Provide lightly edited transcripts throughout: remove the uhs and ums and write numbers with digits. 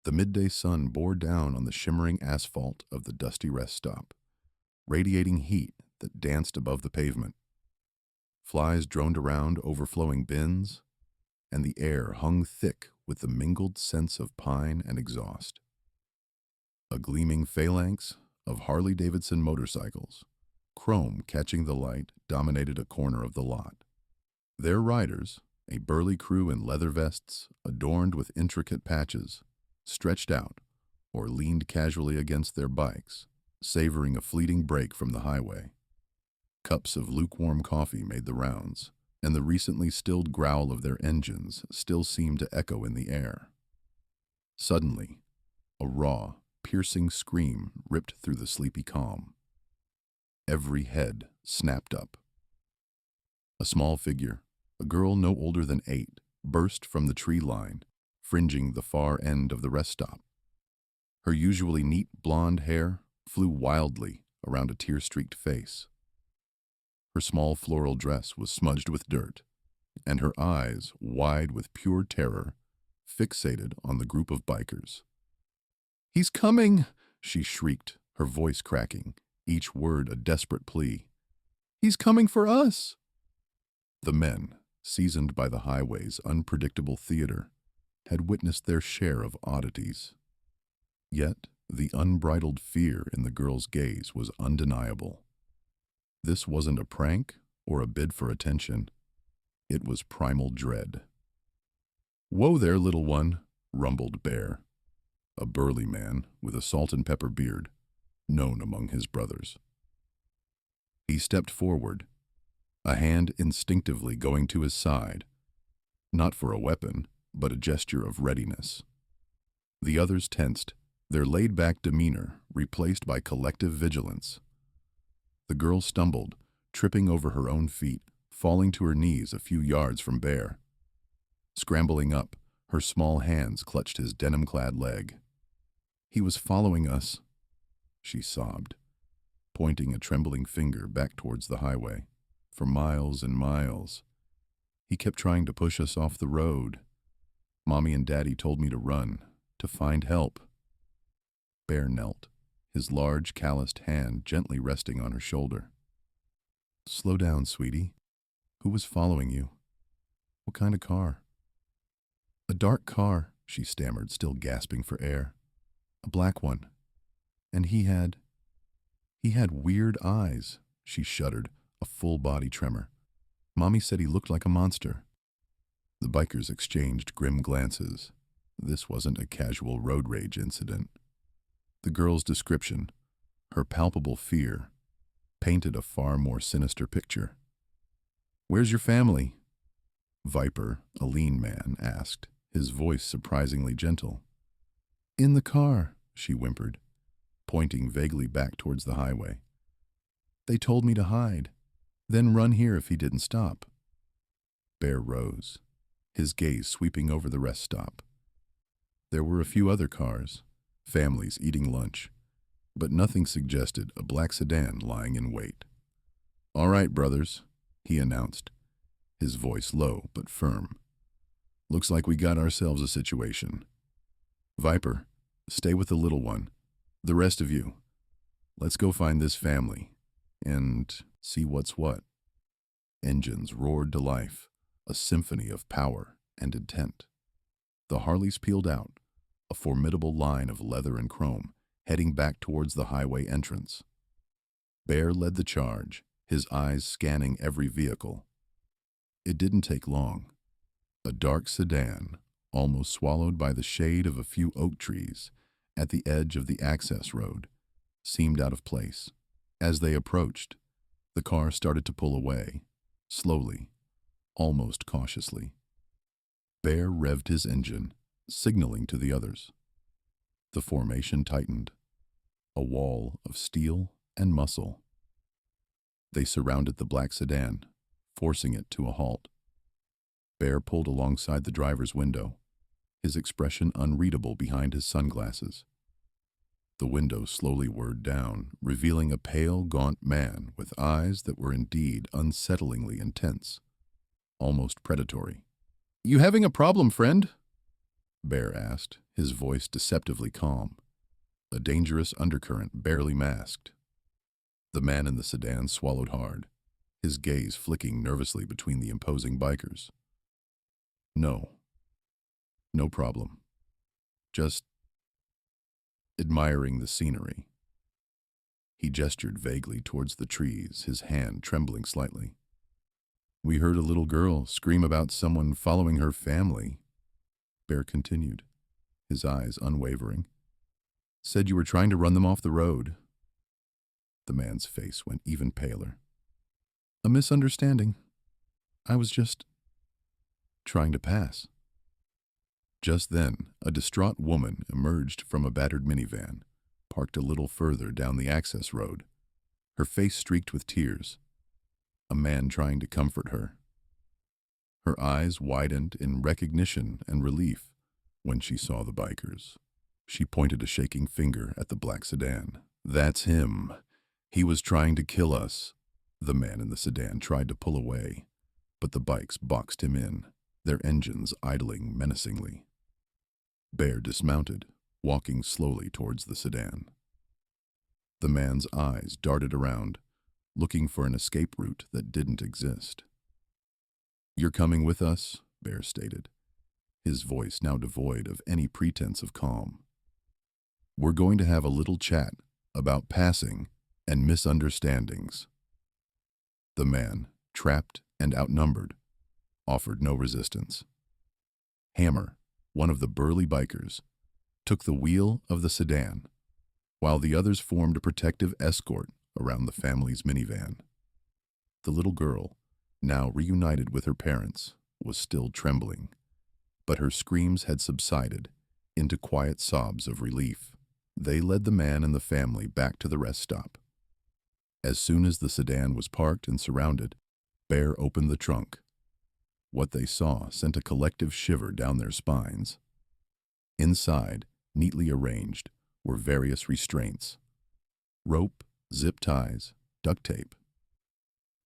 The midday sun bore down on the shimmering asphalt of the dusty rest stop, radiating heat that danced above the pavement. Flies droned around overflowing bins, and the air hung thick with the mingled scents of pine and exhaust. A gleaming phalanx of Harley-Davidson motorcycles, chrome catching the light, dominated a corner of the lot. Their riders, a burly crew in leather vests adorned with intricate patches, stretched out or leaned casually against their bikes, savoring a fleeting break from the highway. Cups of lukewarm coffee made the rounds, and the recently stilled growl of their engines still seemed to echo in the air. Suddenly, a raw, piercing scream ripped through the sleepy calm. Every head snapped up. A small figure, a girl no older than 8, burst from the tree line, fringing the far end of the rest stop. Her usually neat blonde hair flew wildly around a tear-streaked face. Her small floral dress was smudged with dirt, and her eyes, wide with pure terror, fixated on the group of bikers. "He's coming!" she shrieked, her voice cracking, each word a desperate plea. "He's coming for us!" The men, seasoned by the highway's unpredictable theater, had witnessed their share of oddities. Yet the unbridled fear in the girl's gaze was undeniable. This wasn't a prank or a bid for attention. It was primal dread. "Whoa there, little one," rumbled Bear, a burly man with a salt and pepper beard, known among his brothers. He stepped forward, a hand instinctively going to his side, not for a weapon, but a gesture of readiness. The others tensed, their laid-back demeanor replaced by collective vigilance. The girl stumbled, tripping over her own feet, falling to her knees a few yards from Bear. Scrambling up, her small hands clutched his denim-clad leg. "He was following us," she sobbed, pointing a trembling finger back towards the highway. "For miles and miles. He kept trying to push us off the road. Mommy and Daddy told me to run, to find help." Bear knelt, his large, calloused hand gently resting on her shoulder. "Slow down, sweetie. Who was following you? What kind of car?" "A dark car," she stammered, still gasping for air. "A black one. And he had weird eyes," she shuddered, a full-body tremor. "Mommy said he looked like a monster." The bikers exchanged grim glances. This wasn't a casual road rage incident. The girl's description, her palpable fear, painted a far more sinister picture. "Where's your family?" Viper, a lean man, asked, his voice surprisingly gentle. "In the car," she whimpered, pointing vaguely back towards the highway. "They told me to hide, then run here if he didn't stop." Bear rose, his gaze sweeping over the rest stop. There were a few other cars, families eating lunch, but nothing suggested a black sedan lying in wait. "All right, brothers," he announced, his voice low but firm. "Looks like we got ourselves a situation. Viper, stay with the little one. The rest of you, let's go find this family and see what's what." Engines roared to life, a symphony of power and intent. The Harleys peeled out, a formidable line of leather and chrome, heading back towards the highway entrance. Bear led the charge, his eyes scanning every vehicle. It didn't take long. A dark sedan, almost swallowed by the shade of a few oak trees at the edge of the access road, seemed out of place. As they approached, the car started to pull away, slowly, almost cautiously. Bear revved his engine, signaling to the others. The formation tightened, a wall of steel and muscle. They surrounded the black sedan, forcing it to a halt. Bear pulled alongside the driver's window, his expression unreadable behind his sunglasses. The window slowly whirred down, revealing a pale, gaunt man with eyes that were indeed unsettlingly intense, almost predatory. "You having a problem, friend?" Bear asked, his voice deceptively calm, a dangerous undercurrent barely masked. The man in the sedan swallowed hard, his gaze flicking nervously between the imposing bikers. No, no problem. Just admiring the scenery. He gestured vaguely towards the trees, his hand trembling slightly. We heard a little girl scream about someone following her family. Bear continued, his eyes unwavering. Said you were trying to run them off the road. The man's face went even paler. A misunderstanding. I was just trying to pass. Just then, a distraught woman emerged from a battered minivan, parked a little further down the access road, her face streaked with tears. A man trying to comfort her. Her eyes widened in recognition and relief when she saw the bikers. She pointed a shaking finger at the black sedan. That's him. He was trying to kill us. The man in the sedan tried to pull away, but the bikes boxed him in, their engines idling menacingly. Bear dismounted, walking slowly towards the sedan. The man's eyes darted around, looking for an escape route that didn't exist. You're coming with us, Bear stated, his voice now devoid of any pretense of calm. We're going to have a little chat about passing and misunderstandings. The man, trapped and outnumbered, offered no resistance. Hammer, one of the burly bikers, took the wheel of the sedan, while the others formed a protective escort around the family's minivan. The little girl, now reunited with her parents, was still trembling, but her screams had subsided into quiet sobs of relief. They led the man and the family back to the rest stop. As soon as the sedan was parked and surrounded, Bear opened the trunk. What they saw sent a collective shiver down their spines. Inside, neatly arranged, were various restraints: rope, zip ties, duct tape.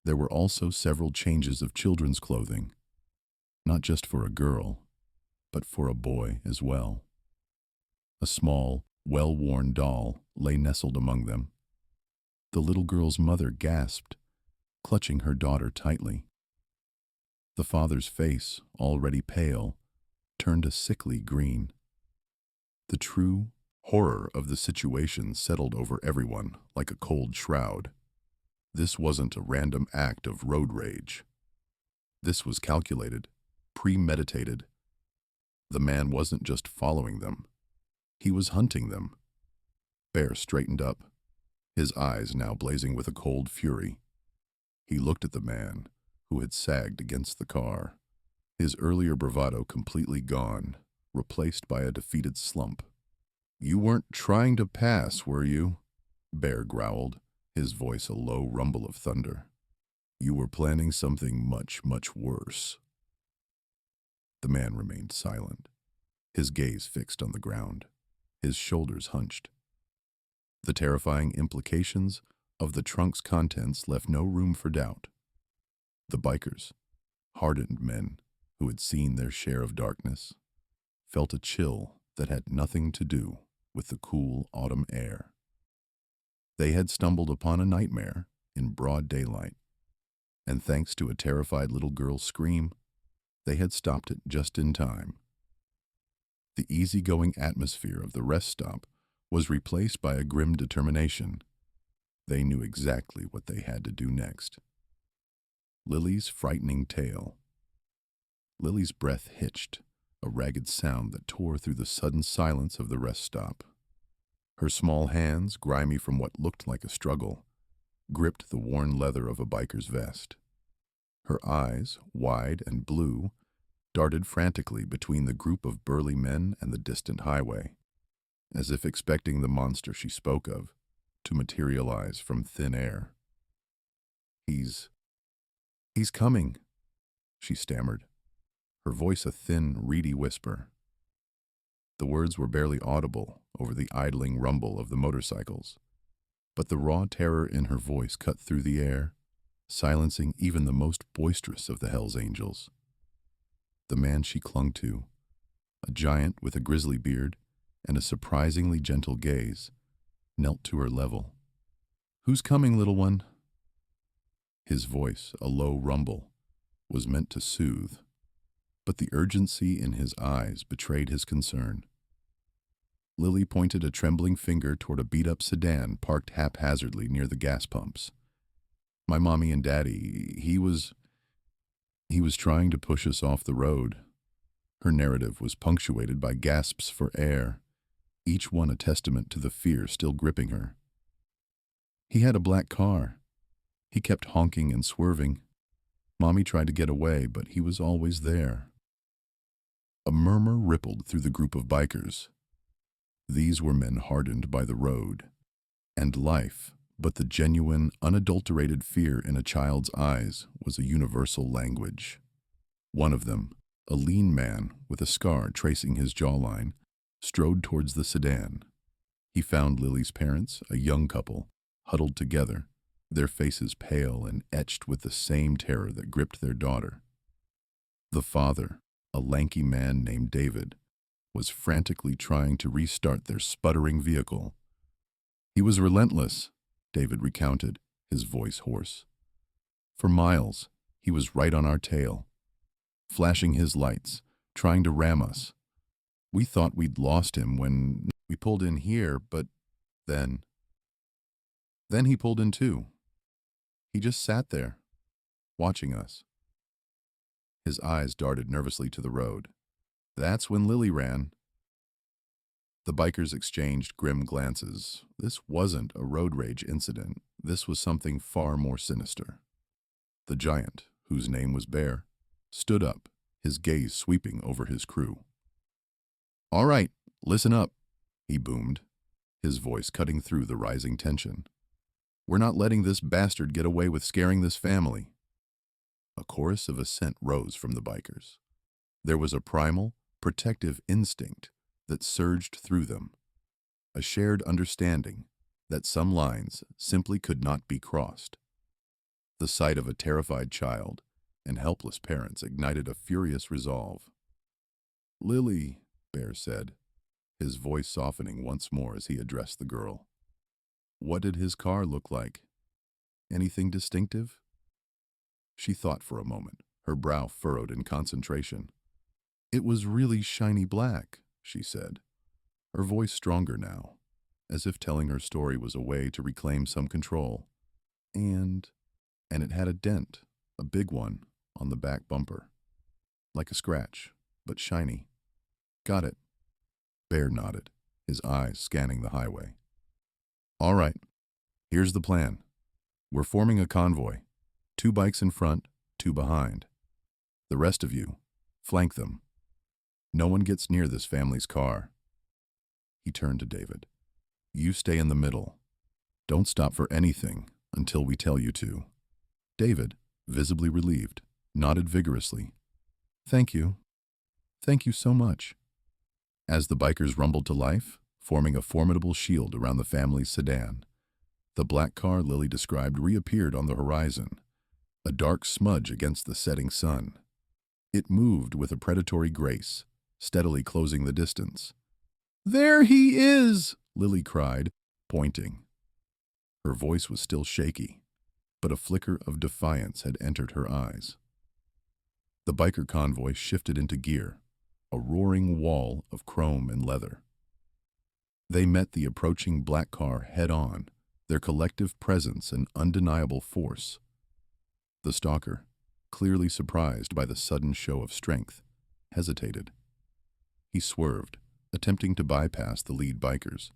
There were also several changes of children's clothing, not just for a girl, but for a boy as well. A small, well-worn doll lay nestled among them. The little girl's mother gasped, clutching her daughter tightly. The father's face, already pale, turned a sickly green. The true horror of the situation settled over everyone like a cold shroud. This wasn't a random act of road rage. This was calculated, premeditated. The man wasn't just following them. He was hunting them. Bear straightened up, his eyes now blazing with a cold fury. He looked at the man, who had sagged against the car, his earlier bravado completely gone, replaced by a defeated slump. You weren't trying to pass, were you? Bear growled, his voice a low rumble of thunder. You were planning something much, much worse. The man remained silent, his gaze fixed on the ground, his shoulders hunched. The terrifying implications of the trunk's contents left no room for doubt. The bikers, hardened men who had seen their share of darkness, felt a chill that had nothing to do with the cool autumn air. They had stumbled upon a nightmare in broad daylight, and thanks to a terrified little girl's scream, they had stopped it just in time. The easygoing atmosphere of the rest stop was replaced by a grim determination. They knew exactly what they had to do next. Lily's frightening tale. Lily's breath hitched, a ragged sound that tore through the sudden silence of the rest stop. Her small hands, grimy from what looked like a struggle, gripped the worn leather of a biker's vest. Her eyes, wide and blue, darted frantically between the group of burly men and the distant highway, as if expecting the monster she spoke of to materialize from thin air. He's coming, she stammered, her voice a thin, reedy whisper. The words were barely audible over the idling rumble of the motorcycles, but the raw terror in her voice cut through the air, silencing even the most boisterous of the Hell's Angels. The man she clung to, a giant with a grizzly beard and a surprisingly gentle gaze, knelt to her level. "Who's coming, little one?" His voice, a low rumble, was meant to soothe, but the urgency in his eyes betrayed his concern. Lily pointed a trembling finger toward a beat-up sedan parked haphazardly near the gas pumps. "My mommy and daddy, he was trying to push us off the road." Her narrative was punctuated by gasps for air, each one a testament to the fear still gripping her. "He had a black car. He kept honking and swerving. Mommy tried to get away, but he was always there." A murmur rippled through the group of bikers. These were men hardened by the road and life, but the genuine, unadulterated fear in a child's eyes was a universal language. One of them, a lean man with a scar tracing his jawline, strode towards the sedan. He found Lily's parents, a young couple, huddled together, their faces pale and etched with the same terror that gripped their daughter. The father, a lanky man named David, was frantically trying to restart their sputtering vehicle. "He was relentless," David recounted, his voice hoarse. "For miles, he was right on our tail, flashing his lights, trying to ram us. We thought we'd lost him when we pulled in here, but then he pulled in too. He just sat there, watching us." His eyes darted nervously to the road. "That's when Lily ran." The bikers exchanged grim glances. This wasn't a road rage incident. This was something far more sinister. The giant, whose name was Bear, stood up, his gaze sweeping over his crew. "All right, listen up," he boomed, his voice cutting through the rising tension. "We're not letting this bastard get away with scaring this family." A chorus of assent rose from the bikers. There was a primal, protective instinct that surged through them, a shared understanding that some lines simply could not be crossed. The sight of a terrified child and helpless parents ignited a furious resolve. "Lily," Bear said, his voice softening once more as he addressed the girl. "What did his car look like? Anything distinctive?" She thought for a moment, her brow furrowed in concentration. "It was really shiny black," she said, her voice stronger now, as if telling her story was a way to reclaim some control. And it had a dent, a big one, on the back bumper. Like a scratch, but shiny. "Got it." Bear nodded, his eyes scanning the highway. "All right, here's the plan. We're forming a convoy. 2 bikes in front, 2 behind. The rest of you, flank them. No one gets near this family's car." He turned to David. "You stay in the middle. Don't stop for anything until we tell you to." David, visibly relieved, nodded vigorously. "Thank you. Thank you so much." As the bikers rumbled to life, forming a formidable shield around the family's sedan, the black car Lily described reappeared on the horizon, a dark smudge against the setting sun. It moved with a predatory grace, steadily closing the distance. "There he is!" Lily cried, pointing. Her voice was still shaky, but a flicker of defiance had entered her eyes. The biker convoy shifted into gear, a roaring wall of chrome and leather. They met the approaching black car head-on, their collective presence an undeniable force. The stalker, clearly surprised by the sudden show of strength, hesitated. He swerved, attempting to bypass the lead bikers,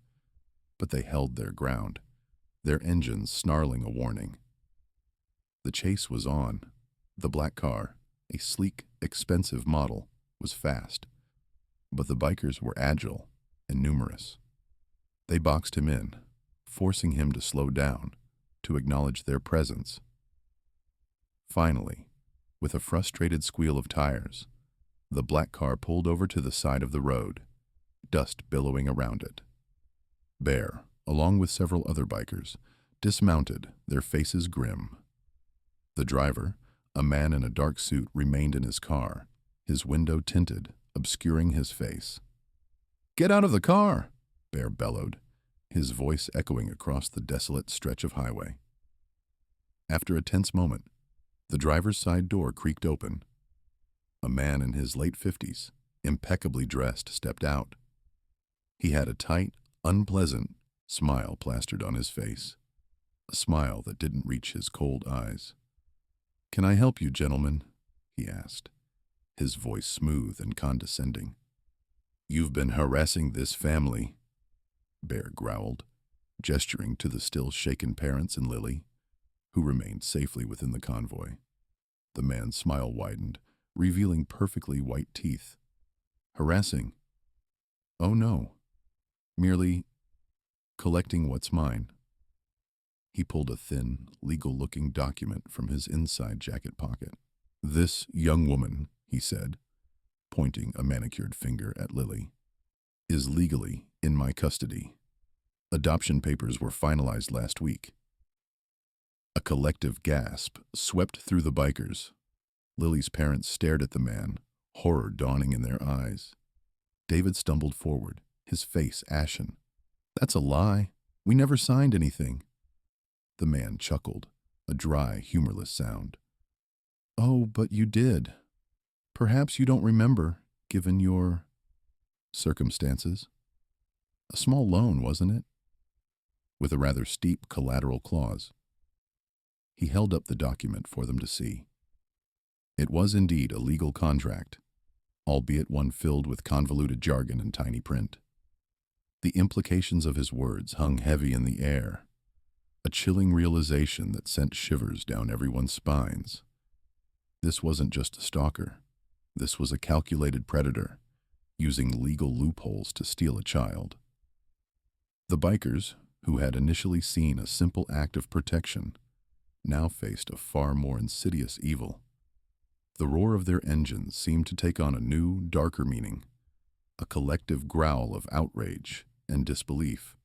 but they held their ground, their engines snarling a warning. The chase was on. The black car, a sleek, expensive model, was fast, but the bikers were agile and numerous. They boxed him in, forcing him to slow down, to acknowledge their presence. Finally, with a frustrated squeal of tires, the black car pulled over to the side of the road, dust billowing around it. Bear, along with several other bikers, dismounted, their faces grim. The driver, a man in a dark suit, remained in his car, his window tinted, obscuring his face. "Get out of the car!" Bear bellowed, his voice echoing across the desolate stretch of highway. After a tense moment, the driver's side door creaked open. A man in his late 50s, impeccably dressed, stepped out. He had a tight, unpleasant smile plastered on his face, a smile that didn't reach his cold eyes. "Can I help you, gentlemen?" he asked, his voice smooth and condescending. "You've been harassing this family," Bear growled, gesturing to the still shaken parents and Lily, who remained safely within the convoy. The man's smile widened, revealing perfectly white teeth. "Harassing? Oh no. Merely collecting what's mine." He pulled a thin, legal-looking document from his inside jacket pocket. "This young woman," he said, pointing a manicured finger at Lily, "is legally in my custody. Adoption papers were finalized last week." A collective gasp swept through the bikers. Lily's parents stared at the man, horror dawning in their eyes. David stumbled forward, his face ashen. "That's a lie. We never signed anything." The man chuckled, a dry, humorless sound. "Oh, but you did. Perhaps you don't remember, given your circumstances. A small loan, wasn't it? With a rather steep collateral clause." He held up the document for them to see. It was indeed a legal contract, albeit one filled with convoluted jargon and tiny print. The implications of his words hung heavy in the air, a chilling realization that sent shivers down everyone's spines. This wasn't just a stalker. This was a calculated predator, using legal loopholes to steal a child. The bikers, who had initially seen a simple act of protection, now faced a far more insidious evil. The roar of their engines seemed to take on a new, darker meaning, a collective growl of outrage and disbelief.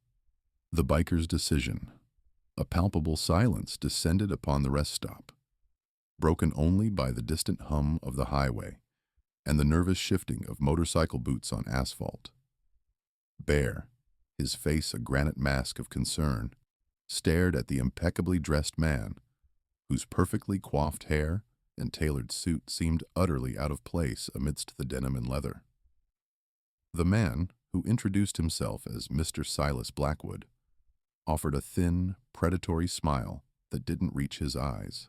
The bikers' decision, a palpable silence descended upon the rest stop, broken only by the distant hum of the highway and the nervous shifting of motorcycle boots on asphalt. Bear, his face a granite mask of concern, stared at the impeccably dressed man, whose perfectly coiffed hair and tailored suit seemed utterly out of place amidst the denim and leather. The man, who introduced himself as Mr. Silas Blackwood, offered a thin, predatory smile that didn't reach his eyes.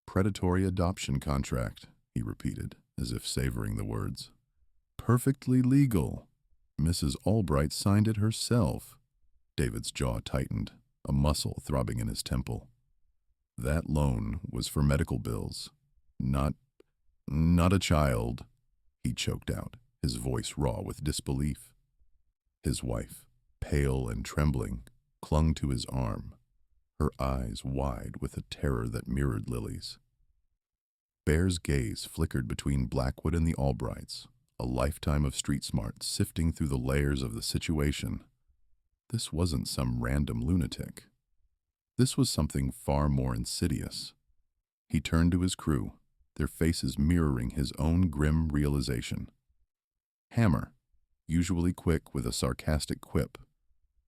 "Predatory adoption contract," he repeated, as if savoring the words. "Perfectly legal. Mrs. Albright signed it herself." David's jaw tightened, a muscle throbbing in his temple. "That loan was for medical bills, not a child," he choked out, his voice raw with disbelief. His wife, pale and trembling, clung to his arm, her eyes wide with a terror that mirrored Lily's. Bear's gaze flickered between Blackwood and the Albrights, a lifetime of street smarts sifting through the layers of the situation. This wasn't some random lunatic. This was something far more insidious. He turned to his crew, their faces mirroring his own grim realization. Hammer, usually quick with a sarcastic quip,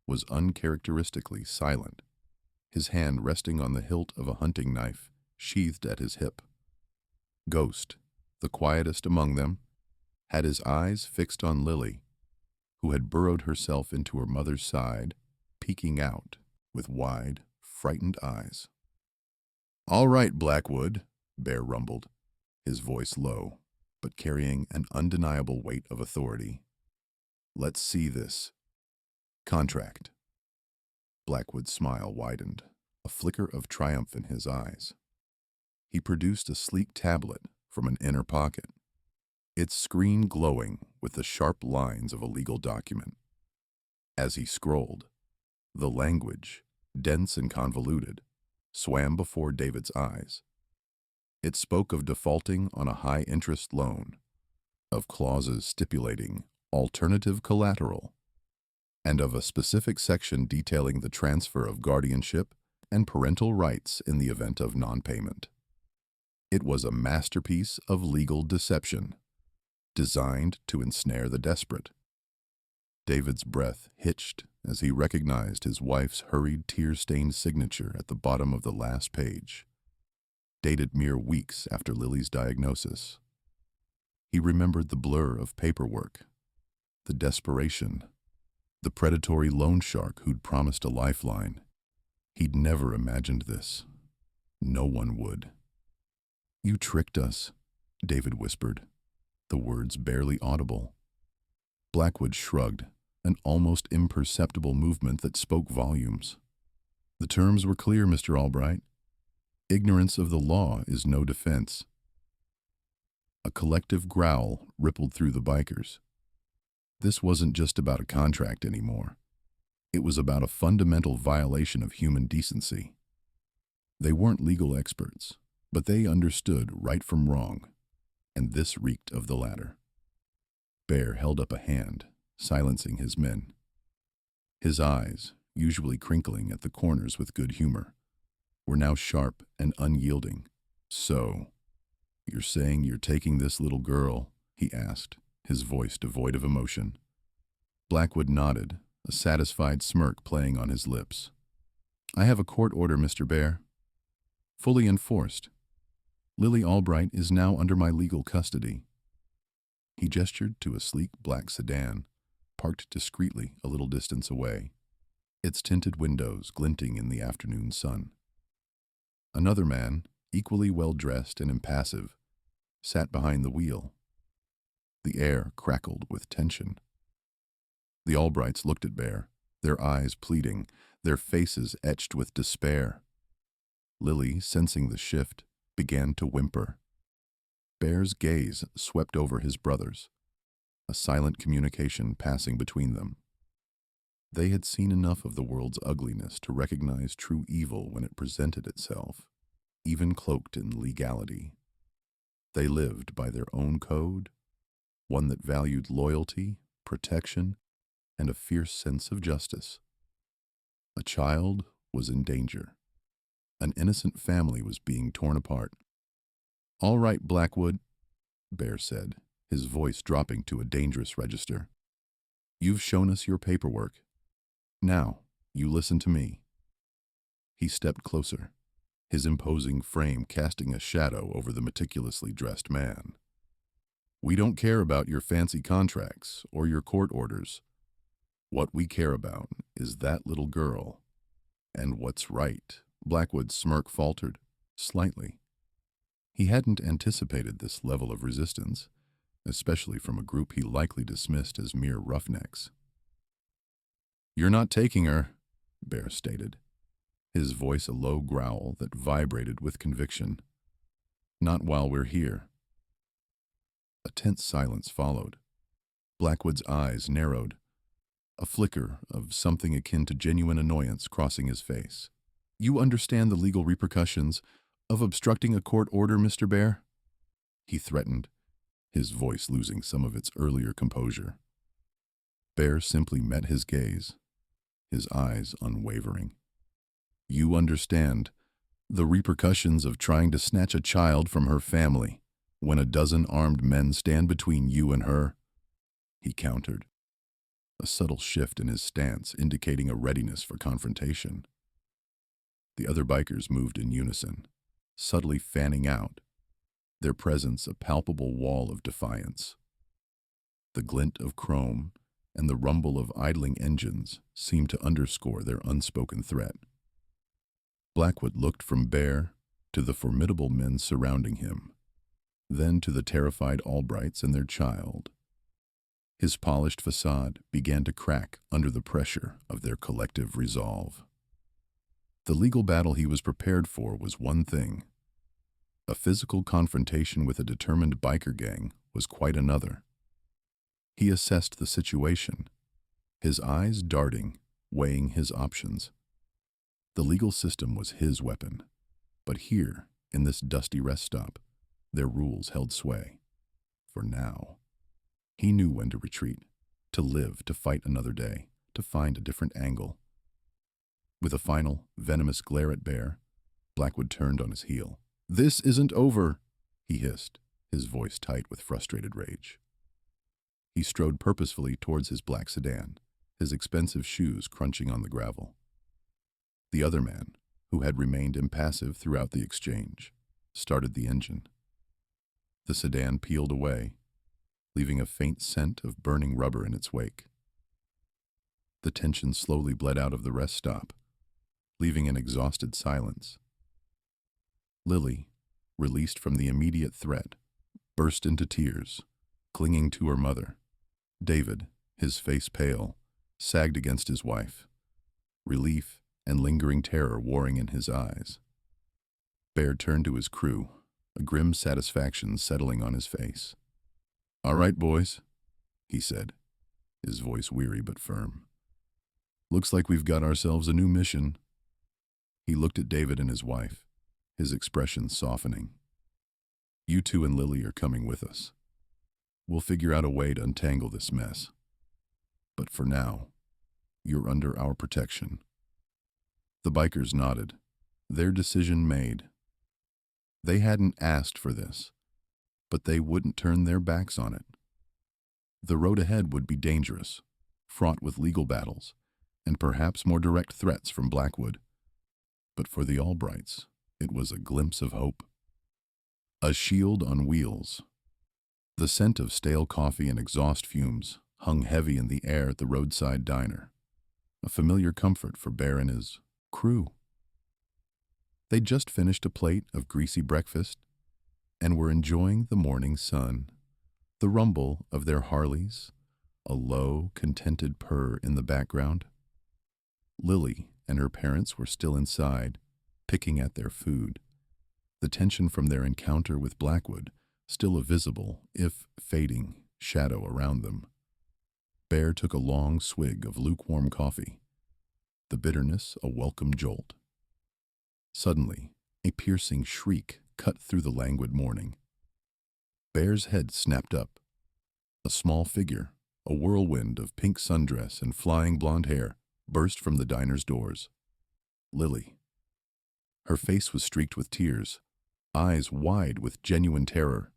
was uncharacteristically silent, his hand resting on the hilt of a hunting knife sheathed at his hip. Ghost, the quietest among them, had his eyes fixed on Lily, who had burrowed herself into her mother's side, peeking out with wide, frightened eyes. "All right, Blackwood," Bear rumbled, his voice low, but carrying an undeniable weight of authority. "Let's see this contract." Blackwood's smile widened, a flicker of triumph in his eyes. He produced a sleek tablet from an inner pocket, its screen glowing with the sharp lines of a legal document. As he scrolled, the language, dense and convoluted, swam before David's eyes. It spoke of defaulting on a high-interest loan, of clauses stipulating alternative collateral, and of a specific section detailing the transfer of guardianship and parental rights in the event of non-payment. It was a masterpiece of legal deception, designed to ensnare the desperate. David's breath hitched as he recognized his wife's hurried, tear-stained signature at the bottom of the last page, dated mere weeks after Lily's diagnosis. He remembered the blur of paperwork, the desperation, the predatory loan shark who'd promised a lifeline. He'd never imagined this. No one would. "You tricked us," David whispered, the words barely audible. Blackwood shrugged, an almost imperceptible movement that spoke volumes. "The terms were clear, Mr. Albright. Ignorance of the law is no defense." A collective growl rippled through the bikers. This wasn't just about a contract anymore. It was about a fundamental violation of human decency. They weren't legal experts, but they understood right from wrong, and this reeked of the latter. Bear held up a hand, silencing his men. His eyes, usually crinkling at the corners with good humor, were now sharp and unyielding. "So, you're saying you're taking this little girl?" he asked, his voice devoid of emotion. Blackwood nodded, a satisfied smirk playing on his lips. "I have a court order, Mr. Bear. Fully enforced. Lily Albright is now under my legal custody." He gestured to a sleek black sedan, parked discreetly a little distance away, its tinted windows glinting in the afternoon sun. Another man, equally well-dressed and impassive, sat behind the wheel. The air crackled with tension. The Albrights looked at Bear, their eyes pleading, their faces etched with despair. Lily, sensing the shift, began to whimper. Bear's gaze swept over his brothers, a silent communication passing between them. They had seen enough of the world's ugliness to recognize true evil when it presented itself, even cloaked in legality. They lived by their own code, one that valued loyalty, protection, and a fierce sense of justice. A child was in danger. An innocent family was being torn apart. "All right, Blackwood," Bear said, his voice dropping to a dangerous register. "You've shown us your paperwork. Now, you listen to me." He stepped closer, his imposing frame casting a shadow over the meticulously dressed man. "We don't care about your fancy contracts or your court orders. What we care about is that little girl. And what's right." Blackwood's smirk faltered, slightly. He hadn't anticipated this level of resistance, especially from a group he likely dismissed as mere roughnecks. "You're not taking her," Bear stated, his voice a low growl that vibrated with conviction. "Not while we're here." A tense silence followed. Blackwood's eyes narrowed, a flicker of something akin to genuine annoyance crossing his face. "You understand the legal repercussions of obstructing a court order, Mr. Bear?" he threatened, his voice losing some of its earlier composure. Bear simply met his gaze, his eyes unwavering. "You understand the repercussions of trying to snatch a child from her family when a dozen armed men stand between you and her?" he countered, a subtle shift in his stance indicating a readiness for confrontation. The other bikers moved in unison, subtly fanning out, their presence a palpable wall of defiance. The glint of chrome and the rumble of idling engines seemed to underscore their unspoken threat. Blackwood looked from Bear to the formidable men surrounding him, then to the terrified Albrights and their child. His polished facade began to crack under the pressure of their collective resolve. The legal battle he was prepared for was one thing. A physical confrontation with a determined biker gang was quite another. He assessed the situation, his eyes darting, weighing his options. The legal system was his weapon, but here, in this dusty rest stop, their rules held sway. For now. He knew when to retreat, to live, to fight another day, to find a different angle. With a final, venomous glare at Bear, Blackwood turned on his heel. "This isn't over," he hissed, his voice tight with frustrated rage. He strode purposefully towards his black sedan, his expensive shoes crunching on the gravel. The other man, who had remained impassive throughout the exchange, started the engine. The sedan peeled away, leaving a faint scent of burning rubber in its wake. The tension slowly bled out of the rest stop, leaving an exhausted silence. Lily, released from the immediate threat, burst into tears, clinging to her mother. David, his face pale, sagged against his wife, relief and lingering terror warring in his eyes. Bear turned to his crew, a grim satisfaction settling on his face. "All right, boys," he said, his voice weary but firm. "Looks like we've got ourselves a new mission." He looked at David and his wife, his expression softening. "You two and Lily are coming with us. We'll figure out a way to untangle this mess. But for now, you're under our protection." The bikers nodded, their decision made. They hadn't asked for this, but they wouldn't turn their backs on it. The road ahead would be dangerous, fraught with legal battles, and perhaps more direct threats from Blackwood. But for the Albrights, it was a glimpse of hope. A shield on wheels. The scent of stale coffee and exhaust fumes hung heavy in the air at the roadside diner, a familiar comfort for Bear and his crew. They'd just finished a plate of greasy breakfast and were enjoying the morning sun, the rumble of their Harleys, a low, contented purr in the background. Lily and her parents were still inside, picking at their food, the tension from their encounter with Blackwood still a visible, if fading, shadow around them. Bear took a long swig of lukewarm coffee, the bitterness a welcome jolt. Suddenly, a piercing shriek cut through the languid morning. Bear's head snapped up. A small figure, a whirlwind of pink sundress and flying blonde hair, burst from the diner's doors. Lily. Her face was streaked with tears, eyes wide with genuine terror.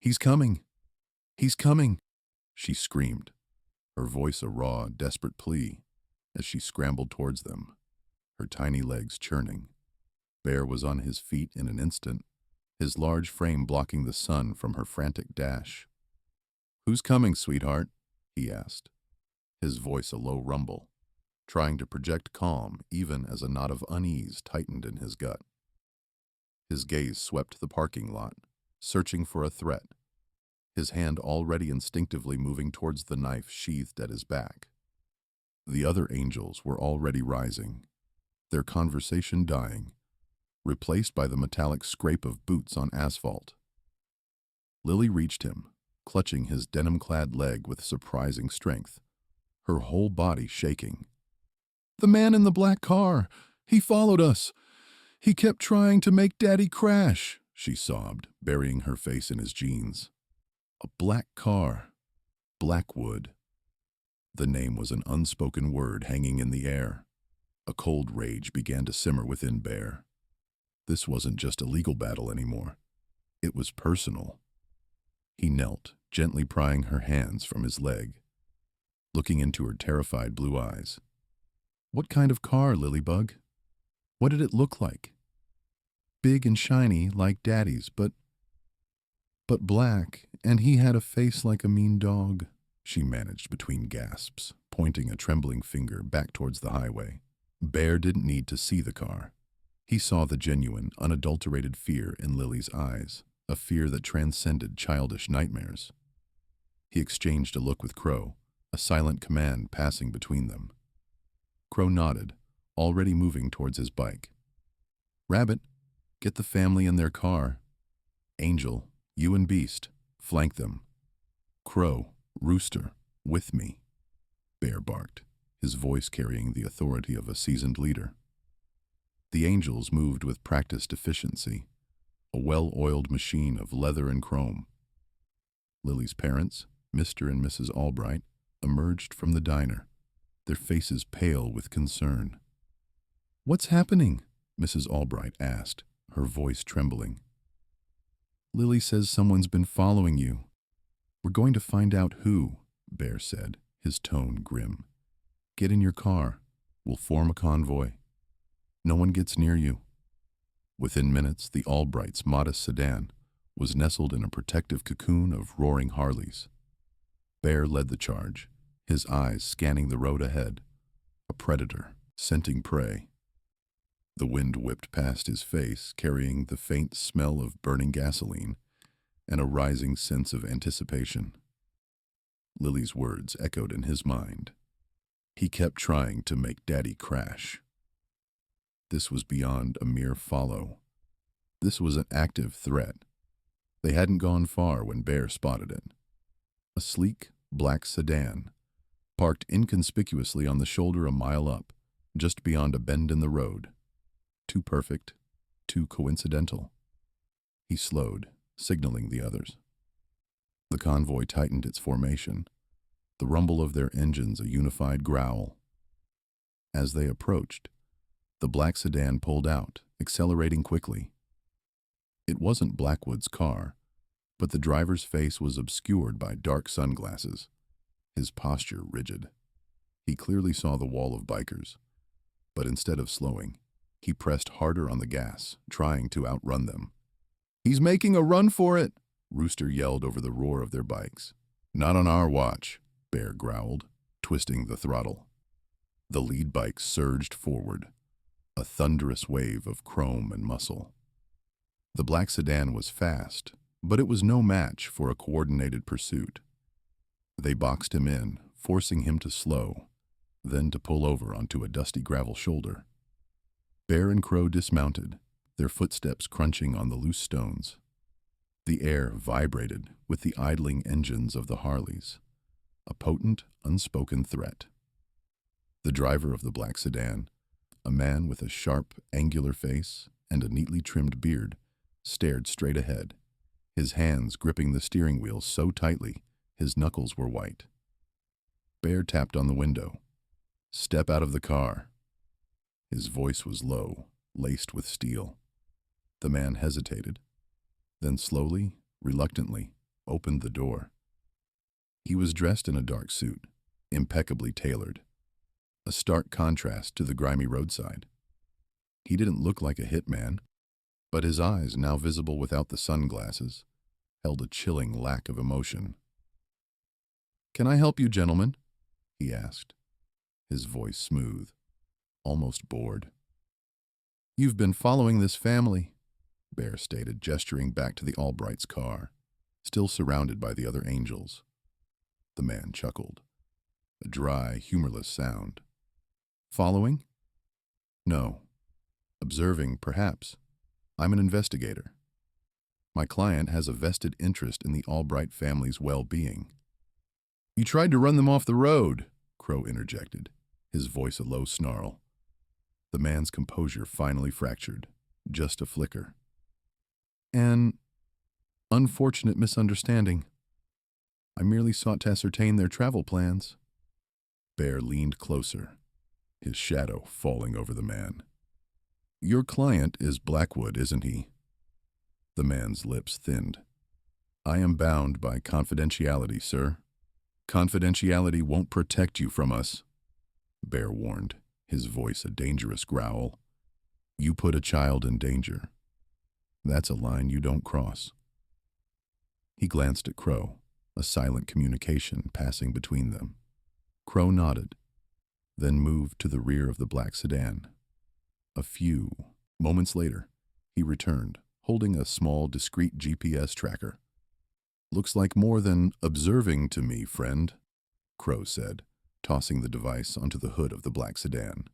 "He's coming! He's coming!" she screamed, her voice a raw, desperate plea as she scrambled towards them, her tiny legs churning. Bear was on his feet in an instant, his large frame blocking the sun from her frantic dash. "Who's coming, sweetheart?" he asked, his voice a low rumble, trying to project calm even as a knot of unease tightened in his gut. His gaze swept the parking lot, searching for a threat, his hand already instinctively moving towards the knife sheathed at his back. The other angels were already rising, their conversation dying, replaced by the metallic scrape of boots on asphalt. Lily reached him, clutching his denim-clad leg with surprising strength, her whole body shaking. "The man in the black car! He followed us! He kept trying to make Daddy crash!" she sobbed, burying her face in his jeans. A black car. Blackwood. The name was an unspoken word hanging in the air. A cold rage began to simmer within Bear. This wasn't just a legal battle anymore. It was personal. He knelt, gently prying her hands from his leg, looking into her terrified blue eyes. "What kind of car, Lilybug? What did it look like?" "Big and shiny, like Daddy's, but black, and he had a face like a mean dog," she managed between gasps, pointing a trembling finger back towards the highway. Bear didn't need to see the car. He saw the genuine, unadulterated fear in Lily's eyes, a fear that transcended childish nightmares. He exchanged a look with Crow, a silent command passing between them. Crow nodded, already moving towards his bike. "Rabbit, get the family in their car. Angel, you and Beast, flank them. Crow, Rooster, with me," Bear barked, his voice carrying the authority of a seasoned leader. The angels moved with practiced efficiency, a well-oiled machine of leather and chrome. Lily's parents, Mr. and Mrs. Albright, emerged from the diner, their faces pale with concern. "What's happening?" Mrs. Albright asked, her voice trembling. "Lily says someone's been following you." We're going to find out who, Bear said, his tone grim. Get in your car. We'll form a convoy. No one gets near you. Within minutes, the Albright's modest sedan was nestled in a protective cocoon of roaring Harleys. Bear led the charge, his eyes scanning the road ahead, a predator scenting prey. The wind whipped past his face, carrying the faint smell of burning gasoline and a rising sense of anticipation. Lily's words echoed in his mind. He kept trying to make Daddy crash. This was beyond a mere follow. This was an active threat. They hadn't gone far when Bear spotted it. A sleek, black sedan, parked inconspicuously on the shoulder a mile up, just beyond a bend in the road. Too perfect, too coincidental. He slowed, signaling the others. The convoy tightened its formation, the rumble of their engines a unified growl. As they approached, the black sedan pulled out, accelerating quickly. It wasn't Blackwood's car, but the driver's face was obscured by dark sunglasses, his posture rigid. He clearly saw the wall of bikers, but instead of slowing, he pressed harder on the gas, trying to outrun them. "He's making a run for it!" Rooster yelled over the roar of their bikes. "Not on our watch," Bear growled, twisting the throttle. The lead bike surged forward, a thunderous wave of chrome and muscle. The black sedan was fast, but it was no match for a coordinated pursuit. They boxed him in, forcing him to slow, then to pull over onto a dusty gravel shoulder. Bear and Crow dismounted, their footsteps crunching on the loose stones. The air vibrated with the idling engines of the Harleys, a potent, unspoken threat. The driver of the black sedan, a man with a sharp, angular face and a neatly trimmed beard, stared straight ahead, his hands gripping the steering wheel so tightly his knuckles were white. Bear tapped on the window. "Step out of the car." His voice was low, laced with steel. The man hesitated, then slowly, reluctantly, opened the door. He was dressed in a dark suit, impeccably tailored, a stark contrast to the grimy roadside. He didn't look like a hitman, but his eyes, now visible without the sunglasses, held a chilling lack of emotion. "Can I help you, gentlemen?" he asked, his voice smooth, almost bored. "You've been following this family," Bear stated, gesturing back to the Albright's car, still surrounded by the other angels. The man chuckled, a dry, humorless sound. "Following? No. Observing, perhaps. I'm an investigator. My client has a vested interest in the Albright family's well-being." "You tried to run them off the road," Crow interjected, his voice a low snarl. The man's composure finally fractured, just a flicker. "An unfortunate misunderstanding. I merely sought to ascertain their travel plans." Bear leaned closer, his shadow falling over the man. "Your client is Blackwood, isn't he?" The man's lips thinned. "I am bound by confidentiality, sir. Confidentiality won't protect you from us," Bear warned, his voice a dangerous growl. "You put a child in danger. That's a line you don't cross." He glanced at Crow, a silent communication passing between them. Crow nodded, then moved to the rear of the black sedan. A few moments later, he returned, holding a small, discreet GPS tracker. "Looks like more than observing to me, friend," Crow said, tossing the device onto the hood of the black sedan.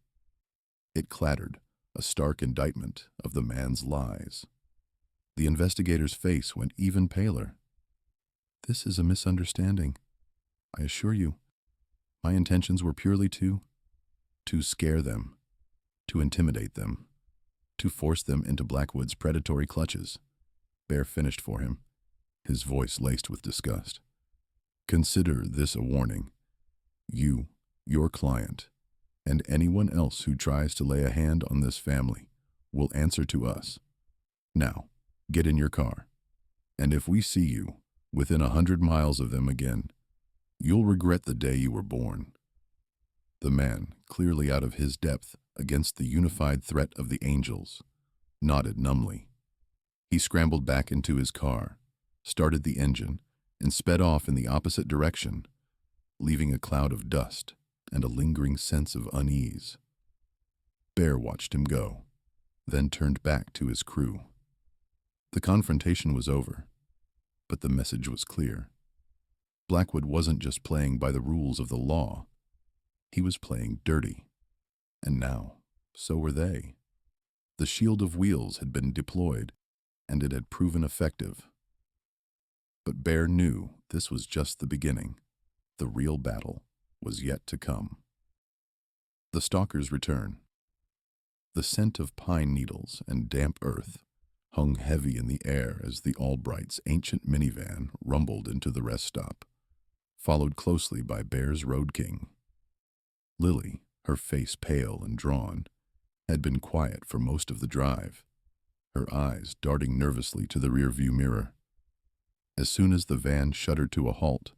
It clattered, a stark indictment of the man's lies. The investigator's face went even paler. "This is a misunderstanding, I assure you. My intentions were purely to scare them, to intimidate them, to force them into Blackwood's predatory clutches." Bear finished for him, his voice laced with disgust. "Consider this a warning. You, your client, and anyone else who tries to lay a hand on this family will answer to us. Now, get in your car, and if we see you, Within 100 miles of them again. You'll regret the day you were born. The man, clearly out of his depth against the unified threat of the angels, nodded numbly. He scrambled back into his car, started the engine, and sped off in the opposite direction, leaving a cloud of dust and a lingering sense of unease. Bear watched him go, then turned back to his crew. The confrontation was over, but the message was clear. Blackwood wasn't just playing by the rules of the law. He was playing dirty. And now, so were they. The shield of wheels had been deployed, and it had proven effective. But Bear knew this was just the beginning. The real battle was yet to come. The stalkers return. The scent of pine needles and damp earth hung heavy in the air as the Albright's ancient minivan rumbled into the rest stop, followed closely by Bear's Road King. Lily, her face pale and drawn, had been quiet for most of the drive, her eyes darting nervously to the rearview mirror. As soon as the van shuddered to a halt,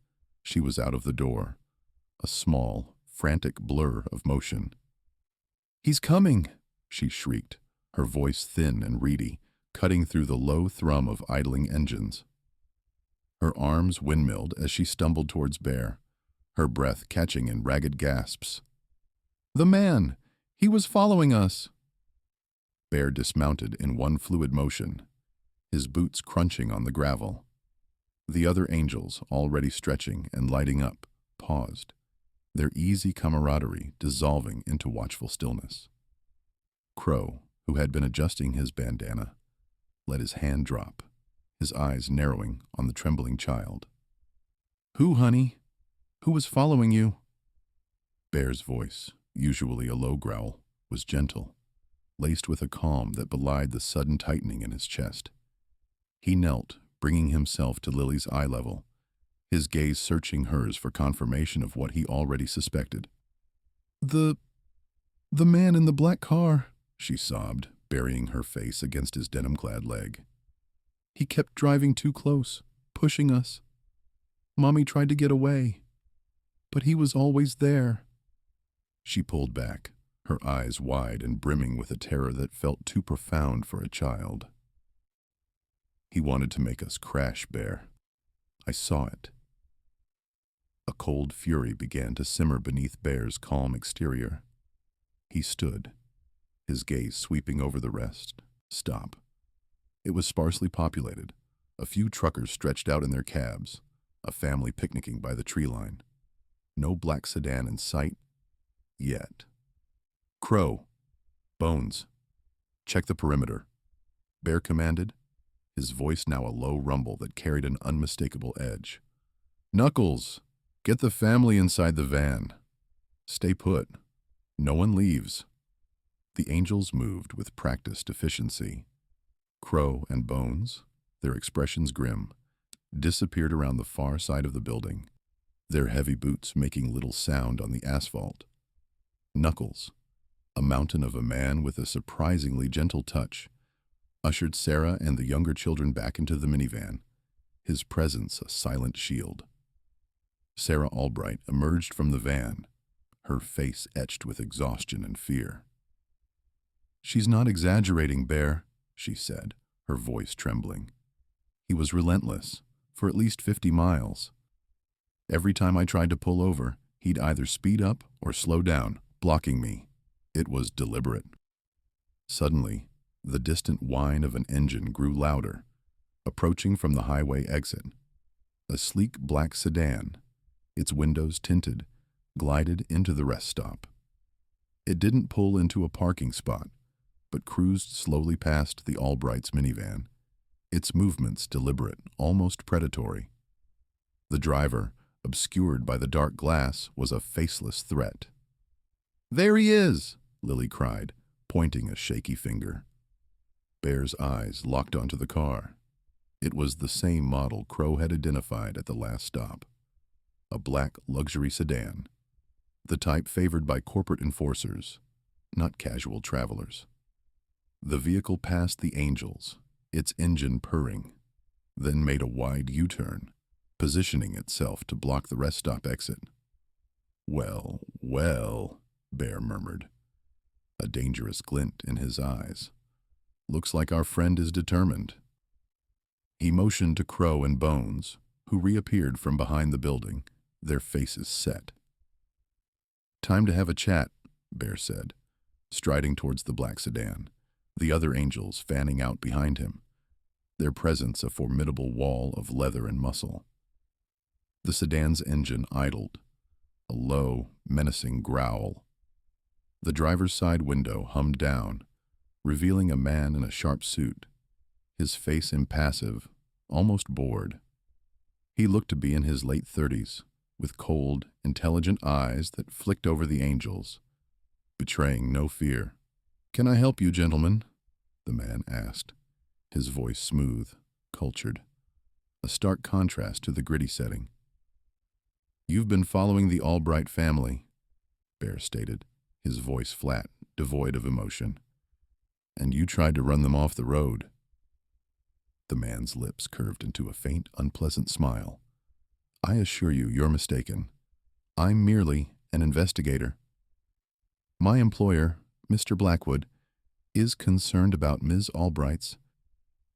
she was out of the door, a small, frantic blur of motion. "He's coming!" she shrieked, her voice thin and reedy, cutting through the low thrum of idling engines. Her arms windmilled as she stumbled towards Bear, her breath catching in ragged gasps. "The man! He was following us!" Bear dismounted in one fluid motion, his boots crunching on the gravel. The other angels, already stretching and lighting up, paused, their easy camaraderie dissolving into watchful stillness. Crow, who had been adjusting his bandana, let his hand drop, his eyes narrowing on the trembling child. "Who, honey? Who was following you?" Bear's voice, usually a low growl, was gentle, laced with a calm that belied the sudden tightening in his chest. He knelt, bringing himself to Lily's eye level, his gaze searching hers for confirmation of what he already suspected. The man in the black car," she sobbed, burying her face against his denim-clad leg. "He kept driving too close, pushing us. Mommy tried to get away, but he was always there." She pulled back, her eyes wide and brimming with a terror that felt too profound for a child. "He wanted to make us crash, Bear. I saw it." A cold fury began to simmer beneath Bear's calm exterior. He stood, his gaze sweeping over the rest. Stop. It was sparsely populated, a few truckers stretched out in their cabs, a family picnicking by the tree line. No black sedan in sight, yet. "Crow, Bones, check the perimeter," Bear commanded, his voice now a low rumble that carried an unmistakable edge. "Knuckles, get the family inside the van. Stay put. No one leaves." The angels moved with practiced efficiency. Crow and Bones, their expressions grim, disappeared around the far side of the building, their heavy boots making little sound on the asphalt. Knuckles, a mountain of a man with a surprisingly gentle touch, ushered Sarah and the younger children back into the minivan, his presence a silent shield. Sarah Albright emerged from the van, her face etched with exhaustion and fear. "She's not exaggerating, Bear," she said, her voice trembling. "He was relentless, for at least 50 miles. Every time I tried to pull over, he'd either speed up or slow down, blocking me. It was deliberate." Suddenly, the distant whine of an engine grew louder, approaching from the highway exit. A sleek black sedan, its windows tinted, glided into the rest stop. It didn't pull into a parking spot, but cruised slowly past the Albright's minivan, its movements deliberate, almost predatory. The driver, obscured by the dark glass, was a faceless threat. "There he is!" Lily cried, pointing a shaky finger. Bear's eyes locked onto the car. It was the same model Crow had identified at the last stop. A black luxury sedan, the type favored by corporate enforcers, not casual travelers. The vehicle passed the angels, its engine purring, then made a wide U-turn, positioning itself to block the rest stop exit. Well, well, Bear murmured, a dangerous glint in his eyes. Looks like our friend is determined. He motioned to Crow and Bones, who reappeared from behind the building, their faces set. Time to have a chat, Bear said, striding towards the black sedan, the other angels fanning out behind him, their presence a formidable wall of leather and muscle. The sedan's engine idled, a low, menacing growl. The driver's side window hummed down, revealing a man in a sharp suit, his face impassive, almost bored. He looked to be in his late 30s, with cold, intelligent eyes that flicked over the angels, betraying no fear. "Can I help you, gentlemen?" the man asked, his voice smooth, cultured, a stark contrast to the gritty setting. "You've been following the Albright family," Bear stated, his voice flat, devoid of emotion. "And you tried to run them off the road." The man's lips curved into a faint, unpleasant smile. "I assure you, you're mistaken. I'm merely an investigator. My employer, Mr. Blackwood, is concerned about Ms. Albright's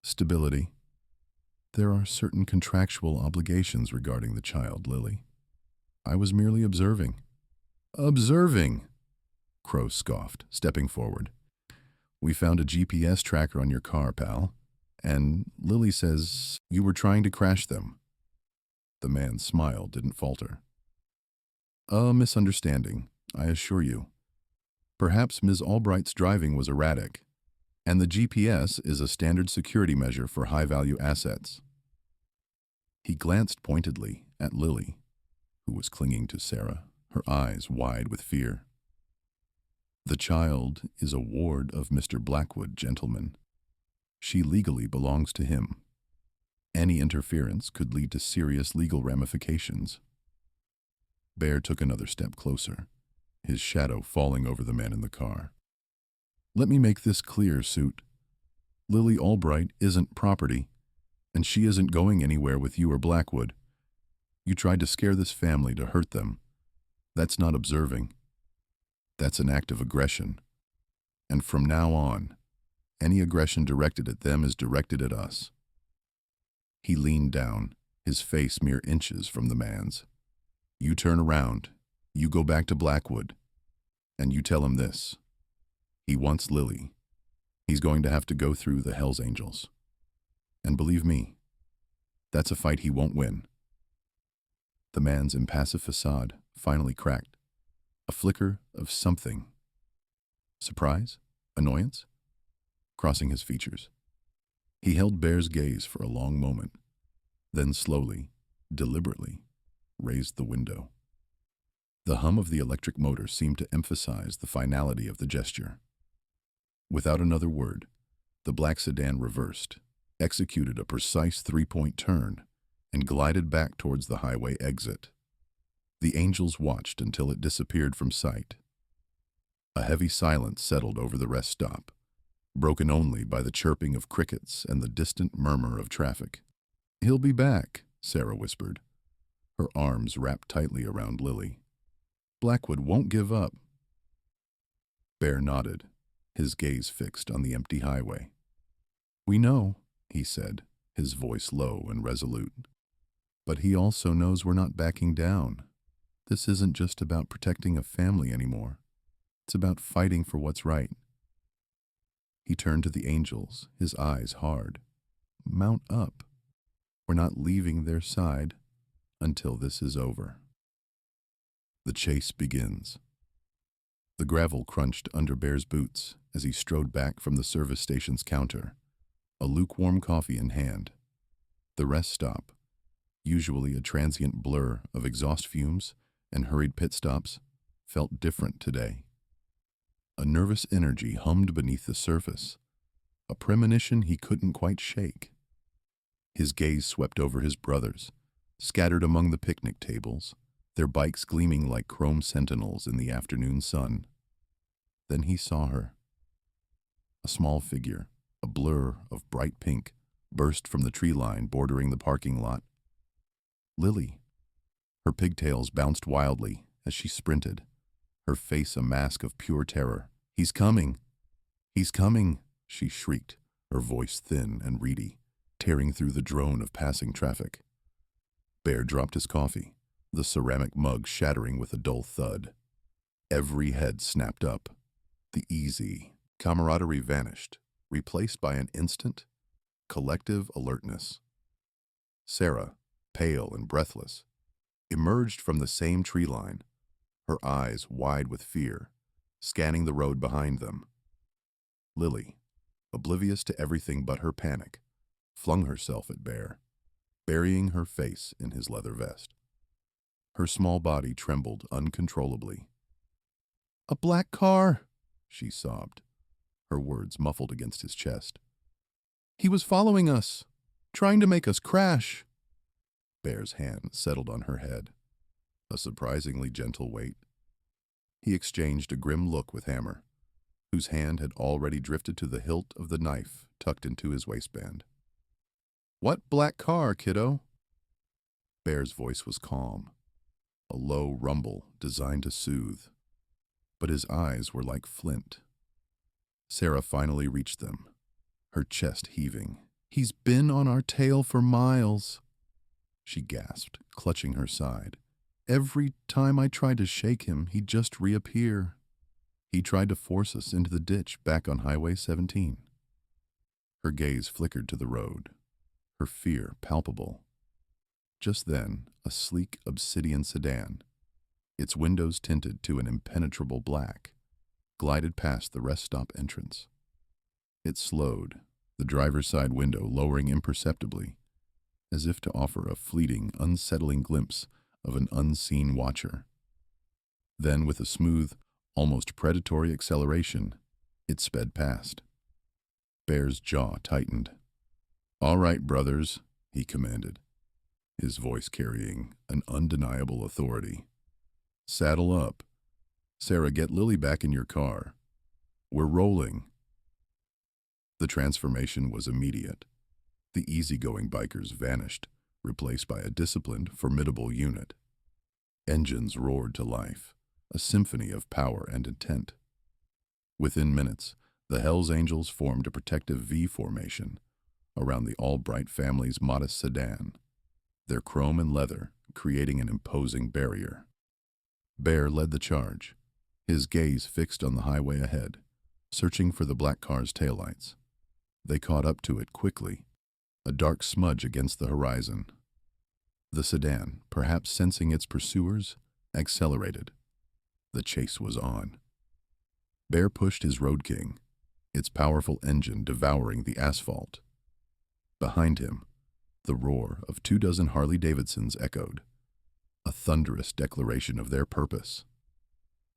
stability. There are certain contractual obligations regarding the child, Lily. I was merely observing." "Observing?" Crow scoffed, stepping forward. "We found a GPS tracker on your car, pal, and Lily says you were trying to crash them." The man's smile didn't falter. "A misunderstanding, I assure you. Perhaps Ms. Albright's driving was erratic, and the GPS is a standard security measure for high-value assets." He glanced pointedly at Lily, who was clinging to Sarah, her eyes wide with fear. "The child is a ward of Mr. Blackwood, gentlemen. She legally belongs to him. Any interference could lead to serious legal ramifications." Bear took another step closer, his shadow falling over the man in the car. "Let me make this clear, Suit. Lily Albright isn't property, and she isn't going anywhere with you or Blackwood. You tried to scare this family to hurt them. That's not observing. That's an act of aggression. And from now on, any aggression directed at them is directed at us." He leaned down, his face mere inches from the man's. "You turn around, you go back to Blackwood, and you tell him this. He wants Lily. He's going to have to go through the Hells Angels. And believe me, that's a fight he won't win." The man's impassive facade finally cracked, a flicker of something. Surprise? Annoyance? Crossing his features. He held Bear's gaze for a long moment, then slowly, deliberately, raised the window. The hum of the electric motor seemed to emphasize the finality of the gesture. Without another word, the black sedan reversed, executed a precise three-point turn, and glided back towards the highway exit. The angels watched until it disappeared from sight. A heavy silence settled over the rest stop, broken only by the chirping of crickets and the distant murmur of traffic. "He'll be back," Sarah whispered, her arms wrapped tightly around Lily. "Blackwood won't give up." Bear nodded, his gaze fixed on the empty highway. "We know," he said, his voice low and resolute. "But he also knows we're not backing down. This isn't just about protecting a family anymore. It's about fighting for what's right." He turned to the angels, his eyes hard. "Mount up. We're not leaving their side until this is over." The chase begins. The gravel crunched under Bear's boots as he strode back from the service station's counter, a lukewarm coffee in hand. The rest stop, usually a transient blur of exhaust fumes and hurried pit stops, felt different today. A nervous energy hummed beneath the surface, a premonition he couldn't quite shake. His gaze swept over his brothers, scattered among the picnic tables, their bikes gleaming like chrome sentinels in the afternoon sun. Then he saw her. A small figure, a blur of bright pink, burst from the tree line bordering the parking lot. Lily. Her pigtails bounced wildly as she sprinted, her face a mask of pure terror. "He's coming! He's coming!" she shrieked, her voice thin and reedy, tearing through the drone of passing traffic. Bear dropped his coffee, the ceramic mug shattering with a dull thud. Every head snapped up. The easy camaraderie vanished, replaced by an instant, collective alertness. Sarah, pale and breathless, emerged from the same tree line, her eyes wide with fear, scanning the road behind them. Lily, oblivious to everything but her panic, flung herself at Bear, burying her face in his leather vest. Her small body trembled uncontrollably. "A black car," she sobbed, her words muffled against his chest. "He was following us, trying to make us crash." Bear's hand settled on her head, a surprisingly gentle weight. He exchanged a grim look with Hammer, whose hand had already drifted to the hilt of the knife tucked into his waistband. "What black car, kiddo?" Bear's voice was calm, a low rumble designed to soothe, but his eyes were like flint. Sarah finally reached them, her chest heaving. "He's been on our tail for miles," she gasped, clutching her side. "Every time I tried to shake him, he'd just reappear. He tried to force us into the ditch back on Highway 17. Her gaze flickered to the road, her fear palpable. Just then, a sleek obsidian sedan, its windows tinted to an impenetrable black, glided past the rest stop entrance. It slowed, the driver's side window lowering imperceptibly, as if to offer a fleeting, unsettling glimpse of an unseen watcher. Then, with a smooth, almost predatory acceleration, it sped past. Bear's jaw tightened. "All right, brothers," he commanded, his voice carrying an undeniable authority. "Saddle up. Sarah, get Lily back in your car. We're rolling." The transformation was immediate. The easygoing bikers vanished, replaced by a disciplined, formidable unit. Engines roared to life, a symphony of power and intent. Within minutes, the Hells Angels formed a protective V formation around the Albright family's modest sedan, their chrome and leather creating an imposing barrier. Bear led the charge, his gaze fixed on the highway ahead, searching for the black car's taillights. They caught up to it quickly, a dark smudge against the horizon. The sedan, perhaps sensing its pursuers, accelerated. The chase was on. Bear pushed his Road King, its powerful engine devouring the asphalt. Behind him, the roar of 24 Harley-Davidsons echoed, a thunderous declaration of their purpose.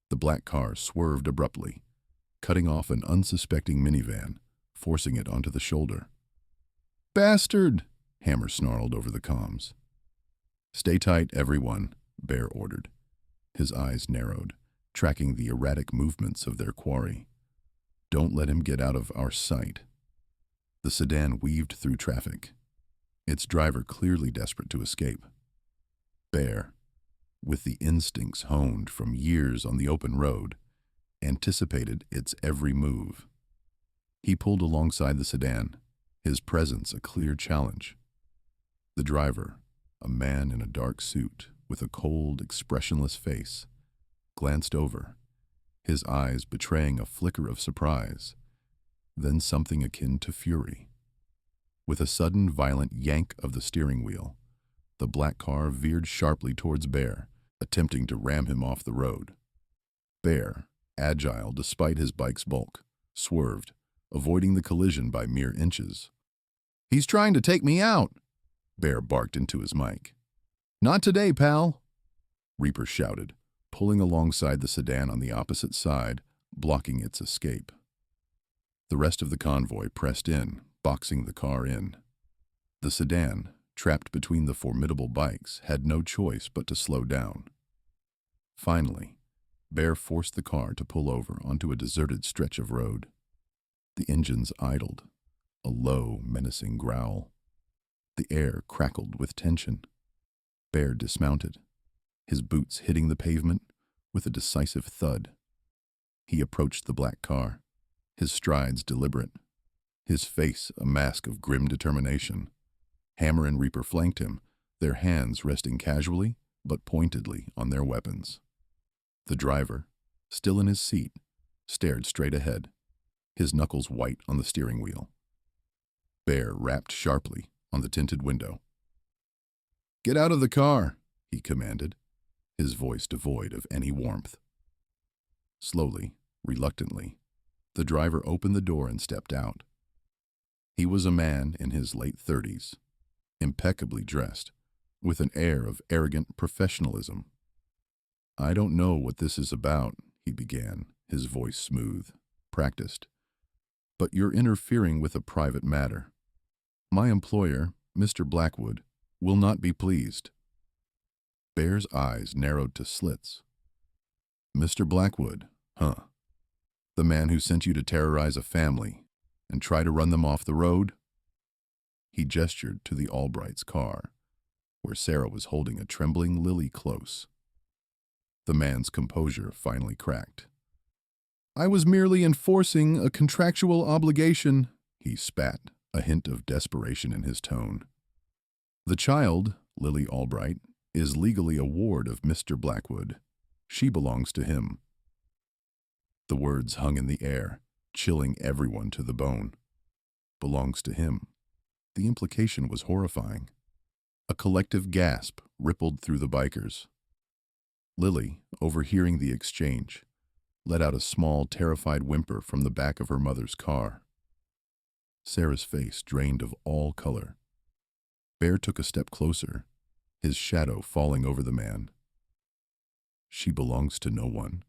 The black car swerved abruptly, cutting off an unsuspecting minivan, forcing it onto the shoulder. "Bastard!" Hammer snarled over the comms. "Stay tight, everyone," Bear ordered. His eyes narrowed, tracking the erratic movements of their quarry. "Don't let him get out of our sight." The sedan weaved through traffic, its driver clearly desperate to escape. Bear, with the instincts honed from years on the open road, anticipated its every move. He pulled alongside the sedan, his presence a clear challenge. The driver, a man in a dark suit with a cold, expressionless face, glanced over, his eyes betraying a flicker of surprise, then something akin to fury. With a sudden, violent yank of the steering wheel, the black car veered sharply towards Bear, attempting to ram him off the road. Bear, agile despite his bike's bulk, swerved, avoiding the collision by mere inches. "He's trying to take me out," Bear barked into his mic. "Not today, pal," Reaper shouted, pulling alongside the sedan on the opposite side, blocking its escape. The rest of the convoy pressed in, boxing the car in. The sedan, trapped between the formidable bikes, had no choice but to slow down. Finally, Bear forced the car to pull over onto a deserted stretch of road. The engines idled, a low, menacing growl. The air crackled with tension. Bear dismounted, his boots hitting the pavement with a decisive thud. He approached the black car, his strides deliberate, his face a mask of grim determination. Hammer and Reaper flanked him, their hands resting casually but pointedly on their weapons. The driver, still in his seat, stared straight ahead, his knuckles white on the steering wheel. Bear rapped sharply on the tinted window. "Get out of the car," he commanded, his voice devoid of any warmth. Slowly, reluctantly, the driver opened the door and stepped out. He was a man in his late 30s, impeccably dressed, with an air of arrogant professionalism. "I don't know what this is about," he began, his voice smooth, practiced. "But you're interfering with a private matter. My employer, Mr. Blackwood, will not be pleased." Bear's eyes narrowed to slits. "Mr. Blackwood, huh? The man who sent you to terrorize a family and try to run them off the road?" He gestured to the Albright's car, where Sarah was holding a trembling Lily close. The man's composure finally cracked. "I was merely enforcing a contractual obligation," he spat, a hint of desperation in his tone. "The child, Lily Albright, is legally a ward of Mr. Blackwood. She belongs to him." The words hung in the air, chilling everyone to the bone. Belongs to him. The implication was horrifying. A collective gasp rippled through the bikers. Lily, overhearing the exchange, let out a small, terrified whimper from the back of her mother's car. Sarah's face drained of all color. Bear took a step closer, his shadow falling over the man. "She belongs to no one,"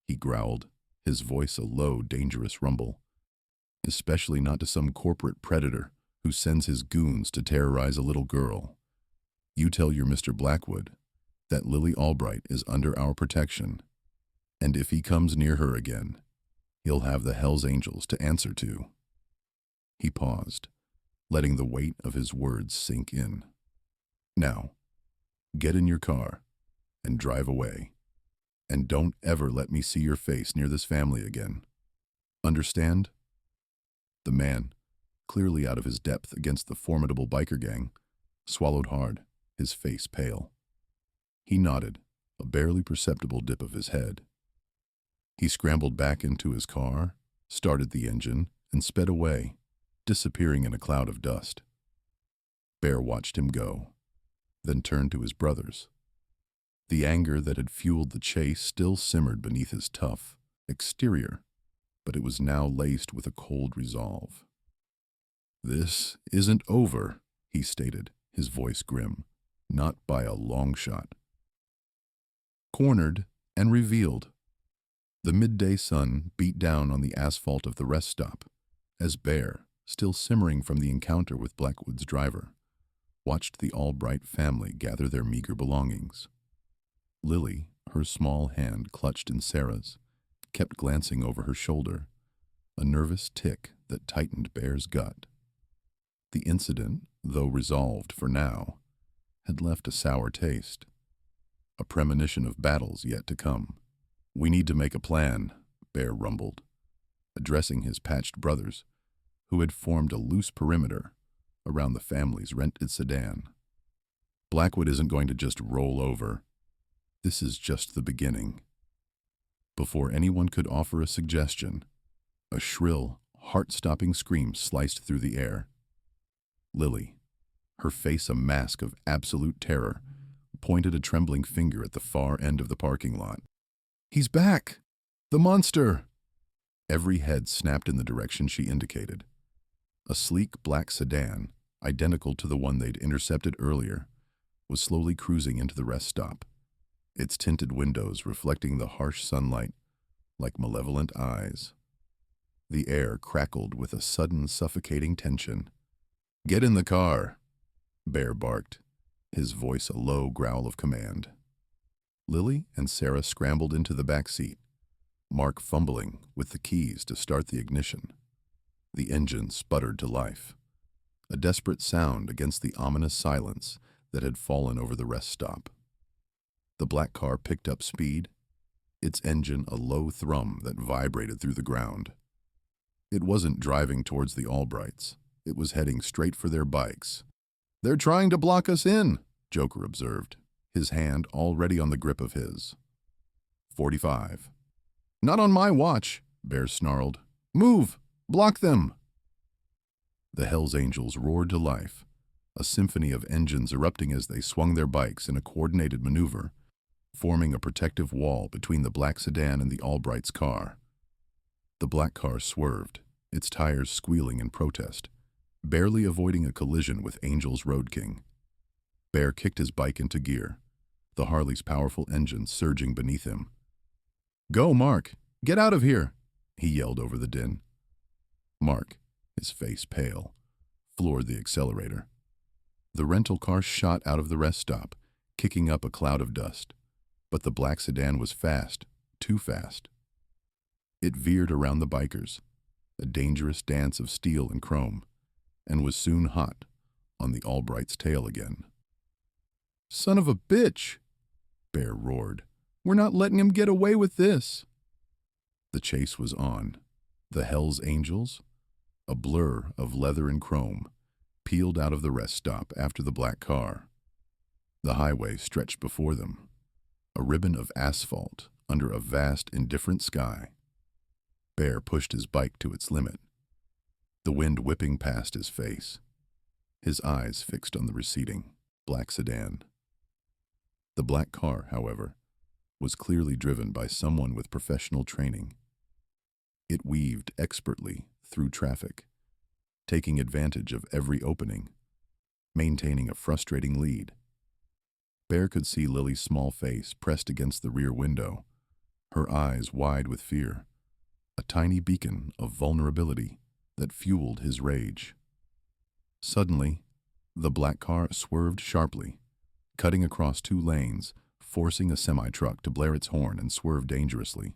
he growled, his voice a low, dangerous rumble. "Especially not to some corporate predator who sends his goons to terrorize a little girl. You tell your Mr. Blackwood that Lily Albright is under our protection, and if he comes near her again, he'll have the Hell's Angels to answer to." He paused, letting the weight of his words sink in. "Now, get in your car and drive away, and don't ever let me see your face near this family again. Understand?" The man, clearly out of his depth against the formidable biker gang, swallowed hard, his face pale. He nodded, a barely perceptible dip of his head. He scrambled back into his car, started the engine, and sped away, disappearing in a cloud of dust. Bear watched him go, then turned to his brothers. The anger that had fueled the chase still simmered beneath his tough exterior, but it was now laced with a cold resolve. "This isn't over," he stated, his voice grim, not by a long shot. Cornered and revealed, the midday sun beat down on the asphalt of the rest stop as Bear, still simmering from the encounter with Blackwood's driver, watched the Albright family gather their meager belongings. Lily, her small hand clutched in Sarah's, kept glancing over her shoulder, a nervous tick that tightened Bear's gut. The incident, though resolved for now, had left a sour taste, a premonition of battles yet to come. "We need to make a plan," Bear rumbled, addressing his patched brothers, who had formed a loose perimeter around the family's rented sedan. "Blackwood isn't going to just roll over. This is just the beginning." Before anyone could offer a suggestion, a shrill, heart-stopping scream sliced through the air. Lily, her face a mask of absolute terror, pointed a trembling finger at the far end of the parking lot. "He's back! The monster!" Every head snapped in the direction she indicated. A sleek black sedan, identical to the one they'd intercepted earlier, was slowly cruising into the rest stop, its tinted windows reflecting the harsh sunlight like malevolent eyes. The air crackled with a sudden suffocating tension. "Get in the car," Bear barked, his voice a low growl of command. Lily and Sarah scrambled into the back seat, Mark fumbling with the keys to start the ignition. The engine sputtered to life, a desperate sound against the ominous silence that had fallen over the rest stop. The black car picked up speed, its engine a low thrum that vibrated through the ground. It wasn't driving towards the Albrights. It was heading straight for their bikes. "They're trying to block us in," Joker observed, his hand already on the grip of his. 45. "Not on my watch," Bear snarled. "Move! Block them!" The Hells Angels roared to life, a symphony of engines erupting as they swung their bikes in a coordinated maneuver, forming a protective wall between the black sedan and the Albright's car. The black car swerved, its tires squealing in protest, barely avoiding a collision with Angel's Road King. Bear kicked his bike into gear, the Harley's powerful engine surging beneath him. "Go, Mark! Get out of here!" he yelled over the din. Mark, his face pale, floored the accelerator. The rental car shot out of the rest stop, kicking up a cloud of dust. But the black sedan was fast, too fast. It veered around the bikers, a dangerous dance of steel and chrome, and was soon hot on the Albright's tail again. "Son of a bitch!" Bear roared. "We're not letting him get away with this!" The chase was on. The Hells Angels, a blur of leather and chrome, peeled out of the rest stop after the black car. The highway stretched before them, a ribbon of asphalt under a vast, indifferent sky. Bear pushed his bike to its limit, the wind whipping past his face, his eyes fixed on the receding black sedan. The black car, however, was clearly driven by someone with professional training. It weaved expertly through traffic, taking advantage of every opening, maintaining a frustrating lead. Bear could see Lily's small face pressed against the rear window, her eyes wide with fear, a tiny beacon of vulnerability that fueled his rage. Suddenly, the black car swerved sharply, cutting across two lanes, forcing a semi-truck to blare its horn and swerve dangerously.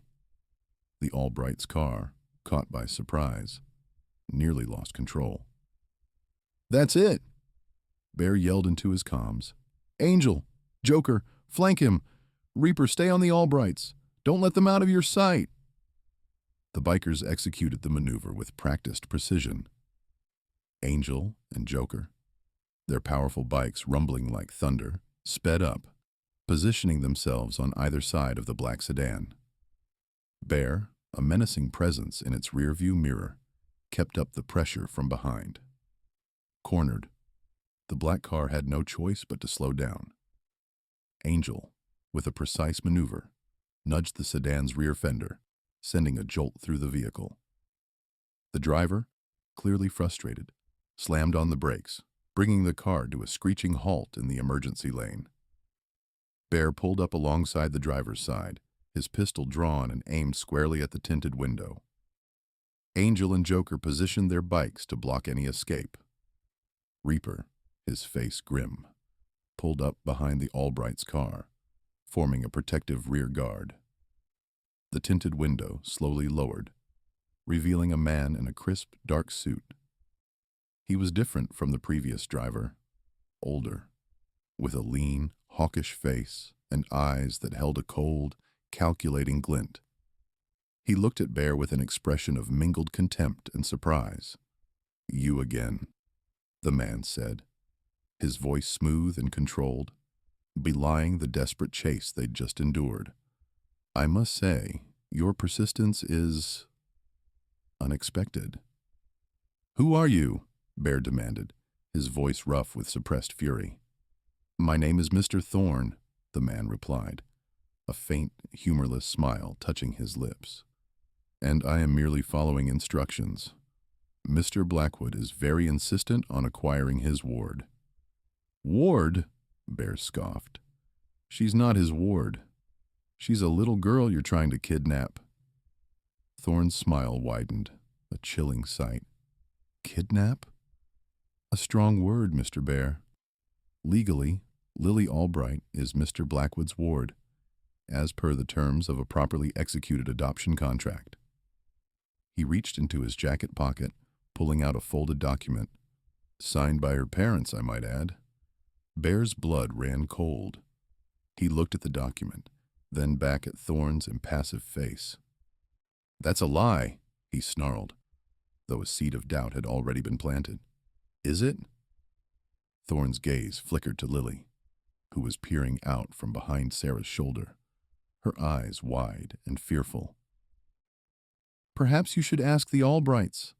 The Albright's car, caught by surprise, nearly lost control. "That's it!" Bear yelled into his comms. "Angel! Joker! Flank him! Reaper, stay on the Albrights! Don't let them out of your sight!" The bikers executed the maneuver with practiced precision. Angel and Joker, their powerful bikes rumbling like thunder, sped up, positioning themselves on either side of the black sedan. Bear, a menacing presence in its rearview mirror, kept up the pressure from behind. Cornered, the black car had no choice but to slow down. Angel, with a precise maneuver, nudged the sedan's rear fender, sending a jolt through the vehicle. The driver, clearly frustrated, slammed on the brakes, bringing the car to a screeching halt in the emergency lane. Bear pulled up alongside the driver's side, his pistol drawn and aimed squarely at the tinted window. Angel and Joker positioned their bikes to block any escape. Reaper, his face grim, pulled up behind the Albright's car, forming a protective rear guard. The tinted window slowly lowered, revealing a man in a crisp, dark suit. He was different from the previous driver, older, with a lean, hawkish face and eyes that held a cold, calculating glint. He looked at Bear with an expression of mingled contempt and surprise. "You again," the man said, his voice smooth and controlled, belying the desperate chase they'd just endured. "I must say, your persistence is unexpected." "Who are you?" Bear demanded, his voice rough with suppressed fury. "My name is Mr. Thorne," the man replied, a faint, humorless smile touching his lips. "And I am merely following instructions. Mr. Blackwood is very insistent on acquiring his ward." "Ward?" Bear scoffed. "She's not his ward. She's a little girl you're trying to kidnap." Thorne's smile widened, a chilling sight. "Kidnap? A strong word, Mr. Bear. Legally, Lily Albright is Mr. Blackwood's ward, as per the terms of a properly executed adoption contract." He reached into his jacket pocket, pulling out a folded document. "Signed by her parents, I might add." Bear's blood ran cold. He looked at the document, then back at Thorne's impassive face. "That's a lie," he snarled, though a seed of doubt had already been planted. "Is it?" Thorne's gaze flickered to Lily, who was peering out from behind Sarah's shoulder, her eyes wide and fearful. "Perhaps you should ask the Albrights.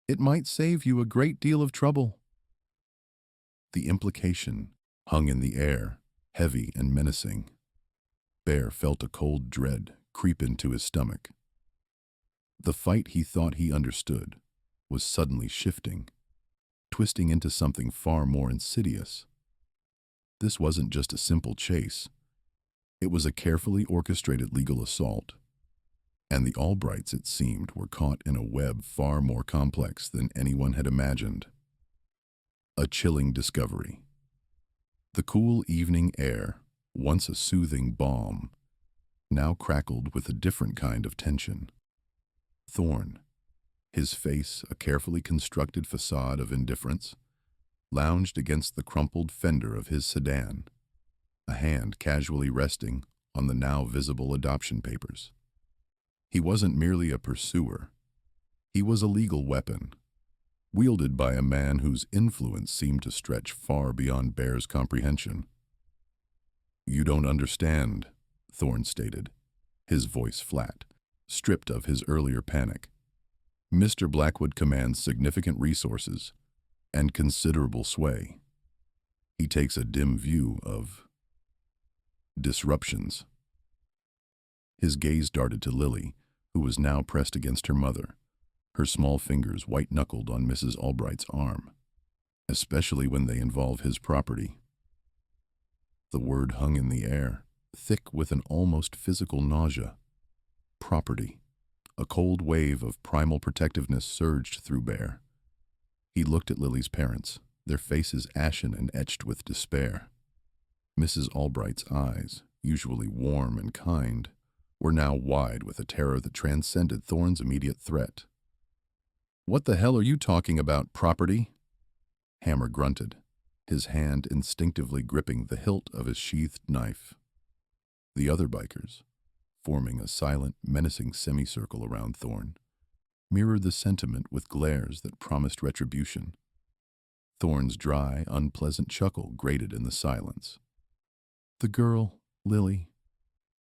It might save you a great deal of trouble." The implication hung in the air, heavy and menacing. Bear felt a cold dread creep into his stomach. The fight he thought he understood was suddenly shifting, twisting into something far more insidious. This wasn't just a simple chase. It was a carefully orchestrated legal assault. And the Albrights, it seemed, were caught in a web far more complex than anyone had imagined. A chilling discovery. The cool evening air, once a soothing balm, now crackled with a different kind of tension. Thorne, his face a carefully constructed facade of indifference, lounged against the crumpled fender of his sedan, a hand casually resting on the now visible adoption papers. He wasn't merely a pursuer. He was a legal weapon, wielded by a man whose influence seemed to stretch far beyond Bear's comprehension. "You don't understand," Thorne stated, his voice flat, stripped of his earlier panic. "Mr. Blackwood commands significant resources and considerable sway. He takes a dim view of disruptions." His gaze darted to Lily, who was now pressed against her mother, her small fingers white-knuckled on Mrs. Albright's arm, especially when they involve his property. The word hung in the air, thick with an almost physical nausea. Property. A cold wave of primal protectiveness surged through Bear. He looked at Lily's parents, their faces ashen and etched with despair. Mrs. Albright's eyes, usually warm and kind, were now wide with a terror that transcended Thorne's immediate threat. "What the hell are you talking about, property?" Hammer grunted, his hand instinctively gripping the hilt of his sheathed knife. The other bikers, forming a silent, menacing semicircle around Thorne, mirrored the sentiment with glares that promised retribution. Thorne's dry, unpleasant chuckle grated in the silence. "The girl, Lily.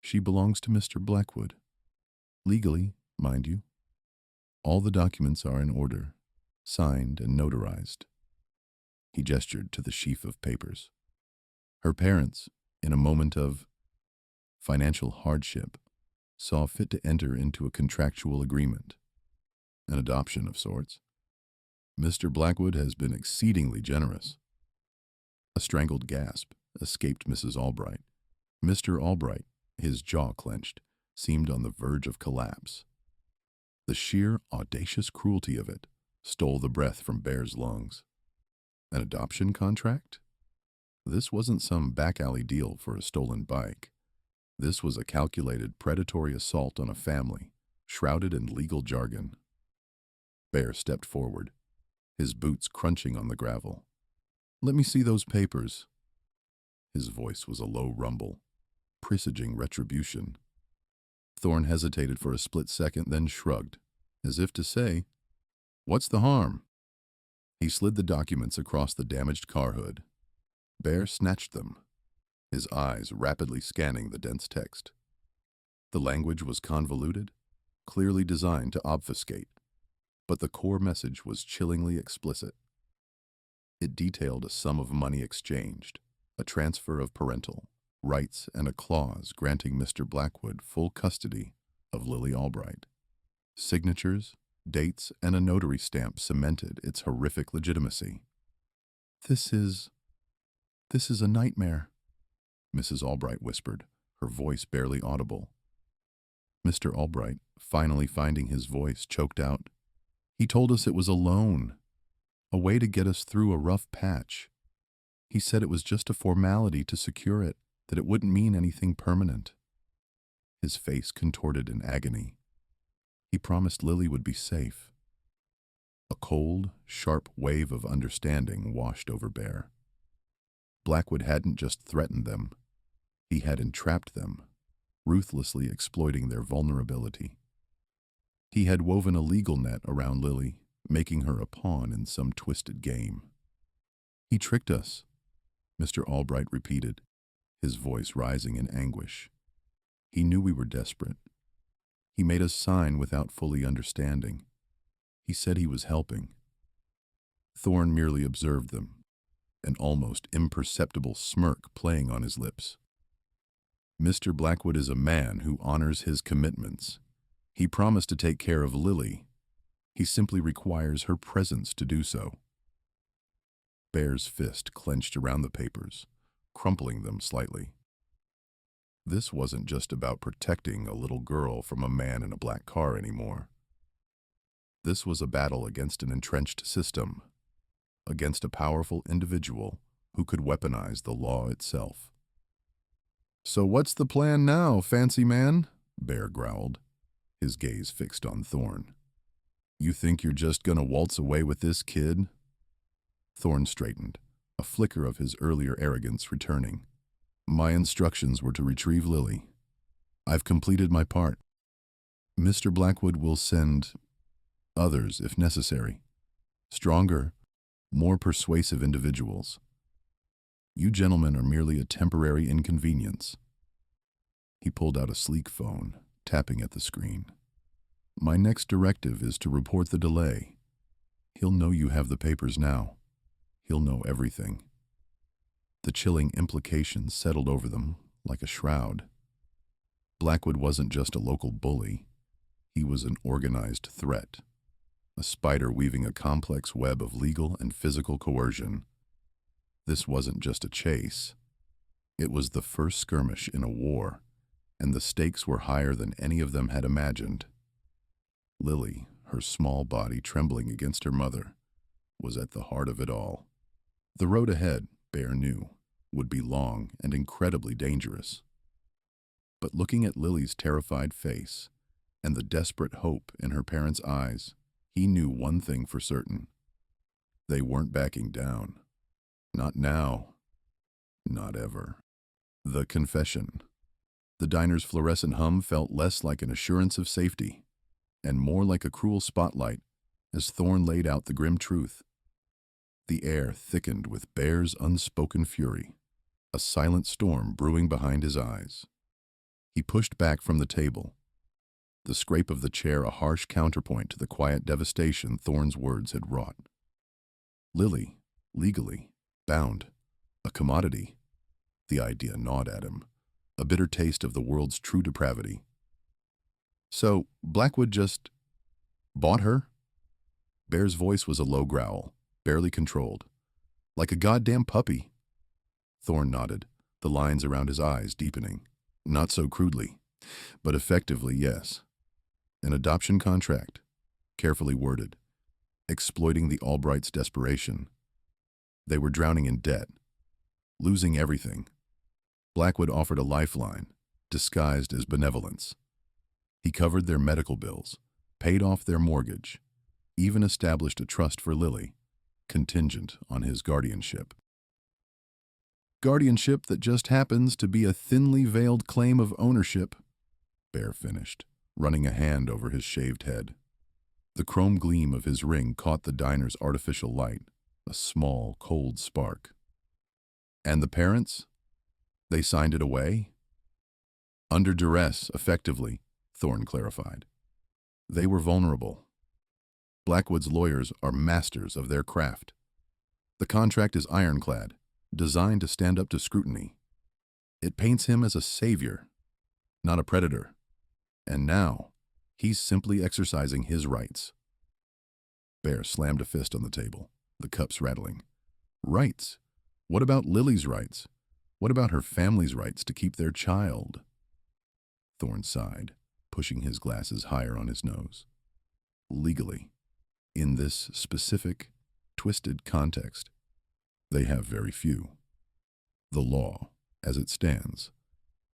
She belongs to Mr. Blackwood. Legally, mind you. All the documents are in order, signed and notarized." He gestured to the sheaf of papers. Her parents, in a moment of financial hardship, saw fit to enter into a contractual agreement, an adoption of sorts. Mr. Blackwood has been exceedingly generous. A strangled gasp escaped Mrs. Albright. Mr. Albright, his jaw clenched, seemed on the verge of collapse. The sheer, audacious cruelty of it stole the breath from Bear's lungs. An adoption contract? This wasn't some back-alley deal for a stolen bike. This was a calculated, predatory assault on a family, shrouded in legal jargon. Bear stepped forward, his boots crunching on the gravel. "Let me see those papers." His voice was a low rumble, presaging retribution. Thorne hesitated for a split second, then shrugged, as if to say, "What's the harm?" He slid the documents across the damaged car hood. Bear snatched them, his eyes rapidly scanning the dense text. The language was convoluted, clearly designed to obfuscate, but the core message was chillingly explicit. It detailed a sum of money exchanged, a transfer of parental rights, and a clause granting Mr. Blackwood full custody of Lily Albright. Signatures, dates, and a notary stamp cemented its horrific legitimacy. This is a nightmare," Mrs. Albright whispered, her voice barely audible. Mr. Albright, finally finding his voice, choked out, "He told us it was a loan, a way to get us through a rough patch. He said it was just a formality to secure it, that it wouldn't mean anything permanent." His face contorted in agony. He promised Lily would be safe. A cold, sharp wave of understanding washed over Bear. Blackwood hadn't just threatened them, he had entrapped them, ruthlessly exploiting their vulnerability. He had woven a legal net around Lily, making her a pawn in some twisted game. "He tricked us," Mr. Albright repeated, his voice rising in anguish. "He knew we were desperate. He made us sign without fully understanding. He said he was helping." Thorne merely observed them, an almost imperceptible smirk playing on his lips. "Mr. Blackwood is a man who honors his commitments. He promised to take care of Lily. He simply requires her presence to do so." Bear's fist clenched around the papers, crumpling them slightly. This wasn't just about protecting a little girl from a man in a black car anymore. This was a battle against an entrenched system, against a powerful individual who could weaponize the law itself. "So what's the plan now, fancy man?" Bear growled, his gaze fixed on Thorne. "You think you're just gonna waltz away with this kid?" Thorne straightened, a flicker of his earlier arrogance returning. "My instructions were to retrieve Lily. I've completed my part. Mr. Blackwood will send others if necessary. Stronger, more persuasive individuals. You gentlemen are merely a temporary inconvenience." He pulled out a sleek phone, tapping at the screen. "My next directive is to report the delay. He'll know you have the papers now. He'll know everything." The chilling implications settled over them like a shroud. Blackwood wasn't just a local bully. He was an organized threat, a spider weaving a complex web of legal and physical coercion. This wasn't just a chase. It was the first skirmish in a war, and the stakes were higher than any of them had imagined. Lily, her small body trembling against her mother, was at the heart of it all. The road ahead, Bear knew, would be long and incredibly dangerous. But looking at Lily's terrified face and the desperate hope in her parents' eyes, he knew one thing for certain. They weren't backing down. Not now. Not ever. The confession. The diner's fluorescent hum felt less like an assurance of safety, and more like a cruel spotlight as Thorne laid out the grim truth. The air thickened with Bear's unspoken fury, a silent storm brewing behind his eyes. He pushed back from the table, the scrape of the chair a harsh counterpoint to the quiet devastation Thorne's words had wrought. Lily, legally, bound, a commodity. The idea gnawed at him, a bitter taste of the world's true depravity. "So, Blackwood just bought her?" Bear's voice was a low growl, barely controlled. "Like a goddamn puppy." Thorne nodded, the lines around his eyes deepening. "Not so crudely, but effectively, yes. An adoption contract, carefully worded, exploiting the Albrights' desperation. They were drowning in debt, losing everything. Blackwood offered a lifeline, disguised as benevolence. He covered their medical bills, paid off their mortgage, even established a trust for Lily, contingent on his guardianship. Guardianship that just happens to be a thinly veiled claim of ownership," Bear finished, running a hand over his shaved head. The chrome gleam of his ring caught the diner's artificial light, a small, cold spark. "And the parents? They signed it away?" "Under duress, effectively," Thorne clarified. "They were vulnerable. Blackwood's lawyers are masters of their craft. The contract is ironclad, designed to stand up to scrutiny. It paints him as a savior, not a predator. And now, he's simply exercising his rights." Bear slammed a fist on the table, the cups rattling. "Rights? What about Lily's rights? What about her family's rights to keep their child?" Thorne sighed, pushing his glasses higher on his nose. "Legally, in this specific, twisted context, they have very few. The law, as it stands,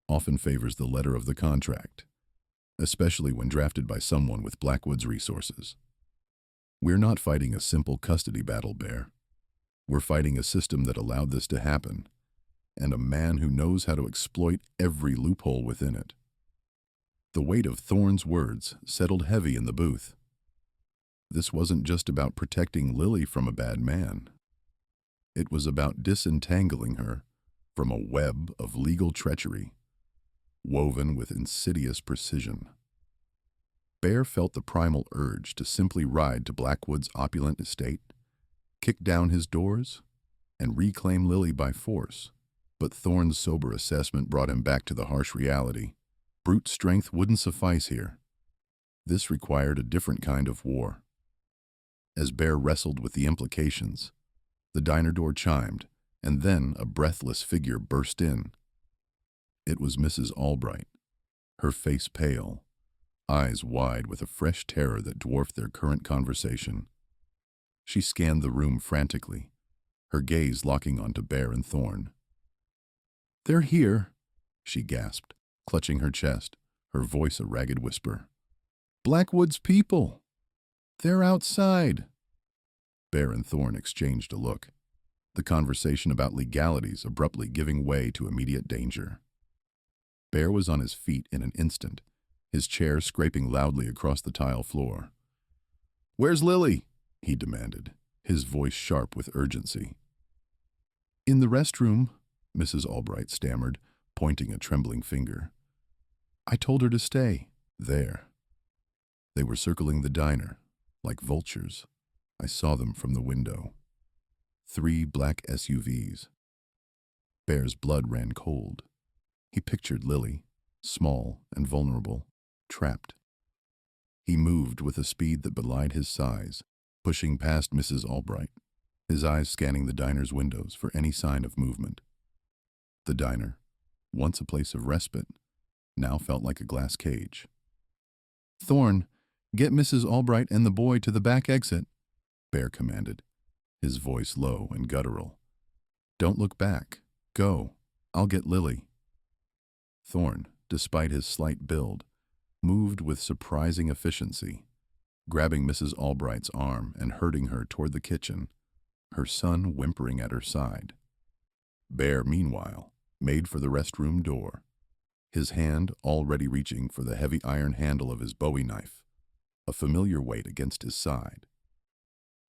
often favors the letter of the contract, especially when drafted by someone with Blackwood's resources. We're not fighting a simple custody battle, Bear. We're fighting a system that allowed this to happen and a man who knows how to exploit every loophole within it. The weight of Thorne's words settled heavy in the booth. This wasn't just about protecting Lily from a bad man. It was about disentangling her from a web of legal treachery, woven with insidious precision. Bear felt the primal urge to simply ride to Blackwood's opulent estate, kick down his doors, and reclaim Lily by force. But Thorne's sober assessment brought him back to the harsh reality. Brute strength wouldn't suffice here. This required a different kind of war. As Bear wrestled with the implications, the diner door chimed, and then a breathless figure burst in. It was Mrs. Albright, her face pale, eyes wide with a fresh terror that dwarfed their current conversation. She scanned the room frantically, her gaze locking onto Bear and Thorne. "They're here," she gasped, clutching her chest, her voice a ragged whisper. "Blackwood's people! They're outside!" Bear and Thorne exchanged a look, the conversation about legalities abruptly giving way to immediate danger. Bear was on his feet in an instant, his chair scraping loudly across the tile floor. "Where's Lily?" he demanded, his voice sharp with urgency. "In the restroom," Mrs. Albright stammered, pointing a trembling finger. "I told her to stay." There. They were circling the diner, like vultures. I saw them from the window. 3 black SUVs. Bear's blood ran cold. He pictured Lily, small and vulnerable, trapped. He moved with a speed that belied his size, pushing past Mrs. Albright, his eyes scanning the diner's windows for any sign of movement. The diner, once a place of respite, now felt like a glass cage. "Thorne, get Mrs. Albright and the boy to the back exit," Bear commanded, his voice low and guttural. "Don't look back. Go. I'll get Lily." Thorne, despite his slight build, moved with surprising efficiency, grabbing Mrs. Albright's arm and herding her toward the kitchen, her son whimpering at her side. Bear, meanwhile, made for the restroom door, his hand already reaching for the heavy iron handle of his Bowie knife, a familiar weight against his side.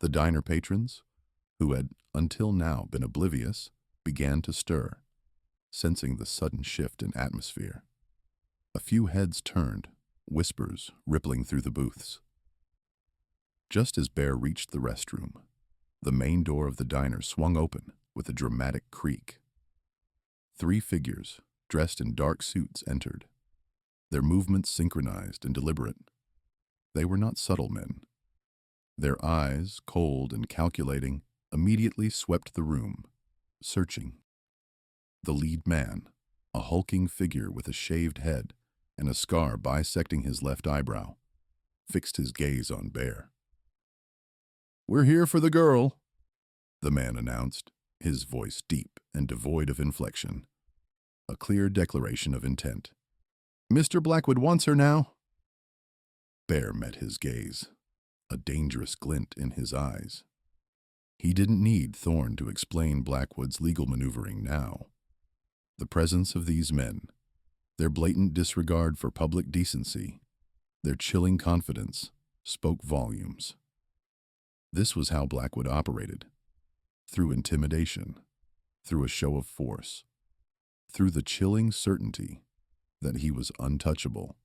The diner patrons, who had until now been oblivious, began to stir, sensing the sudden shift in atmosphere. A few heads turned, whispers rippling through the booths. Just as Bear reached the restroom, the main door of the diner swung open with a dramatic creak. 3 figures, dressed in dark suits, entered, their movements synchronized and deliberate. They were not subtle men. Their eyes, cold and calculating, immediately swept the room, searching. The lead man, a hulking figure with a shaved head and a scar bisecting his left eyebrow, fixed his gaze on Bear. "We're here for the girl," the man announced, his voice deep and devoid of inflection. A clear declaration of intent. "Mr. Blackwood wants her now." Bear met his gaze, a dangerous glint in his eyes. He didn't need Thorne to explain Blackwood's legal maneuvering now. The presence of these men, their blatant disregard for public decency, their chilling confidence, spoke volumes. This was how Blackwood operated, through intimidation, through a show of force, through the chilling certainty that he was untouchable.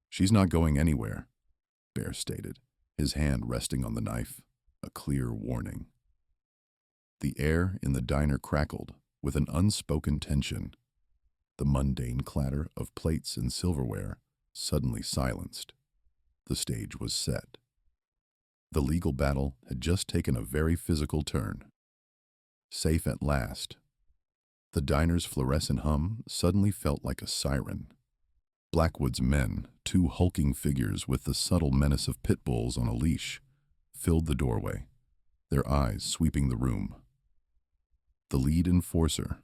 "She's not going anywhere," Bear stated, his hand resting on the knife, a clear warning. The air in the diner crackled with an unspoken tension. The mundane clatter of plates and silverware suddenly silenced. The stage was set. The legal battle had just taken a very physical turn. Safe at last. The diner's fluorescent hum suddenly felt like a siren. Blackwood's men, 2 hulking figures with the subtle menace of pit bulls on a leash, filled the doorway, their eyes sweeping the room. The lead enforcer,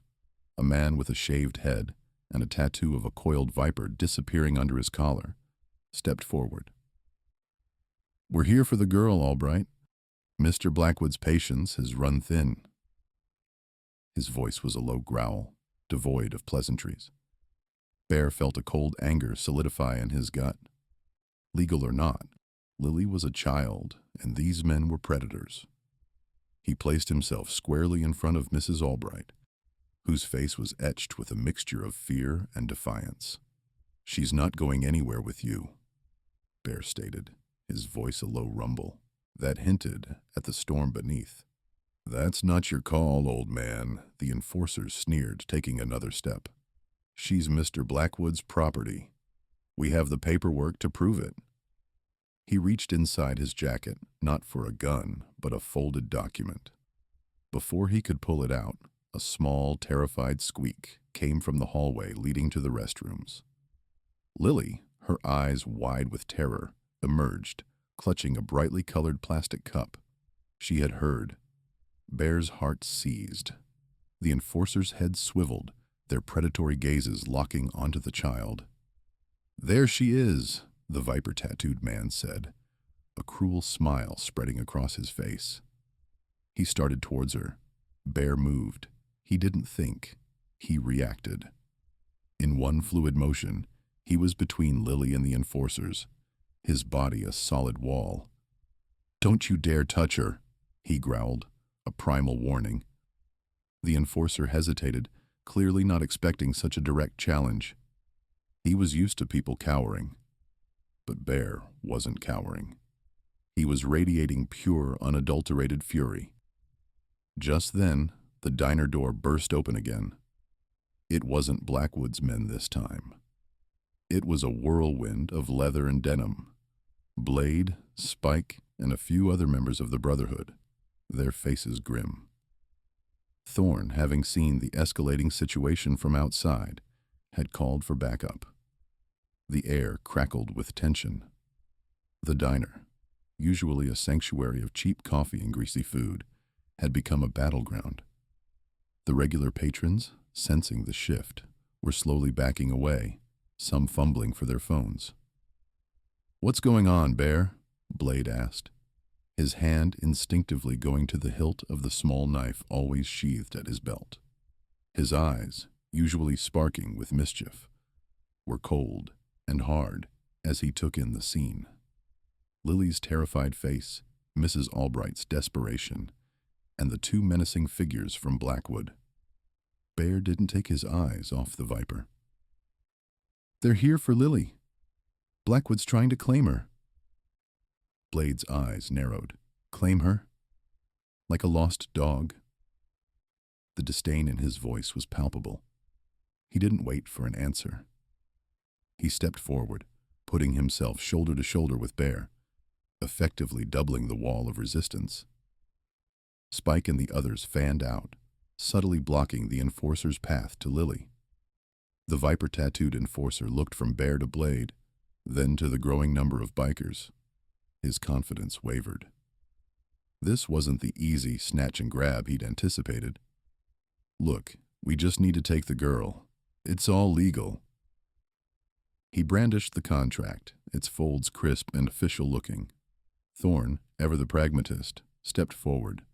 a man with a shaved head and a tattoo of a coiled viper disappearing under his collar, stepped forward. "We're here for the girl, Albright. Mr. Blackwood's patience has run thin." His voice was a low growl, devoid of pleasantries. Bear felt a cold anger solidify in his gut. Legal or not, Lily was a child, and these men were predators. He placed himself squarely in front of Mrs. Albright, whose face was etched with a mixture of fear and defiance. "She's not going anywhere with you," Bear stated, his voice a low rumble that hinted at the storm beneath. "That's not your call, old man," the enforcer sneered, taking another step. "She's Mr. Blackwood's property. We have the paperwork to prove it." He reached inside his jacket, not for a gun, but a folded document. Before he could pull it out, a small, terrified squeak came from the hallway leading to the restrooms. Lily, her eyes wide with terror, emerged, clutching a brightly colored plastic cup. She had heard. Bear's heart seized. The enforcer's heads swiveled, their predatory gazes locking onto the child. "There she is," the viper-tattooed man said, a cruel smile spreading across his face. He started towards her. Bear moved. He didn't think. He reacted. In one fluid motion, he was between Lily and the enforcers, his body a solid wall. "Don't you dare touch her," he growled, a primal warning. The enforcer hesitated, clearly not expecting such a direct challenge. He was used to people cowering. But Bear wasn't cowering. He was radiating pure, unadulterated fury. Just then, the diner door burst open again. It wasn't Blackwood's men this time. It was a whirlwind of leather and denim. Blade, Spike, and a few other members of the Brotherhood, their faces grim. Thorne, having seen the escalating situation from outside, had called for backup. The air crackled with tension. The diner, usually a sanctuary of cheap coffee and greasy food, had become a battleground. The regular patrons, sensing the shift, were slowly backing away, some fumbling for their phones. "What's going on, Bear?" Blade asked, his hand instinctively going to the hilt of the small knife always sheathed at his belt. His eyes, usually sparking with mischief, were cold and hard as he took in the scene. Lily's terrified face, Mrs. Albright's desperation, and the two menacing figures from Blackwood. Bear didn't take his eyes off the Viper. "They're here for Lily. Blackwood's trying to claim her." Blade's eyes narrowed. "Claim her? Like a lost dog?" The disdain in his voice was palpable. He didn't wait for an answer. He stepped forward, putting himself shoulder to shoulder with Bear, effectively doubling the wall of resistance. Spike and the others fanned out, subtly blocking the enforcer's path to Lily. The viper-tattooed enforcer looked from Bear to Blade, then to the growing number of bikers. His confidence wavered. This wasn't the easy snatch and grab he'd anticipated. "Look, we just need to take the girl. It's all legal." He brandished the contract, its folds crisp and official looking. Thorne, ever the pragmatist, stepped forward.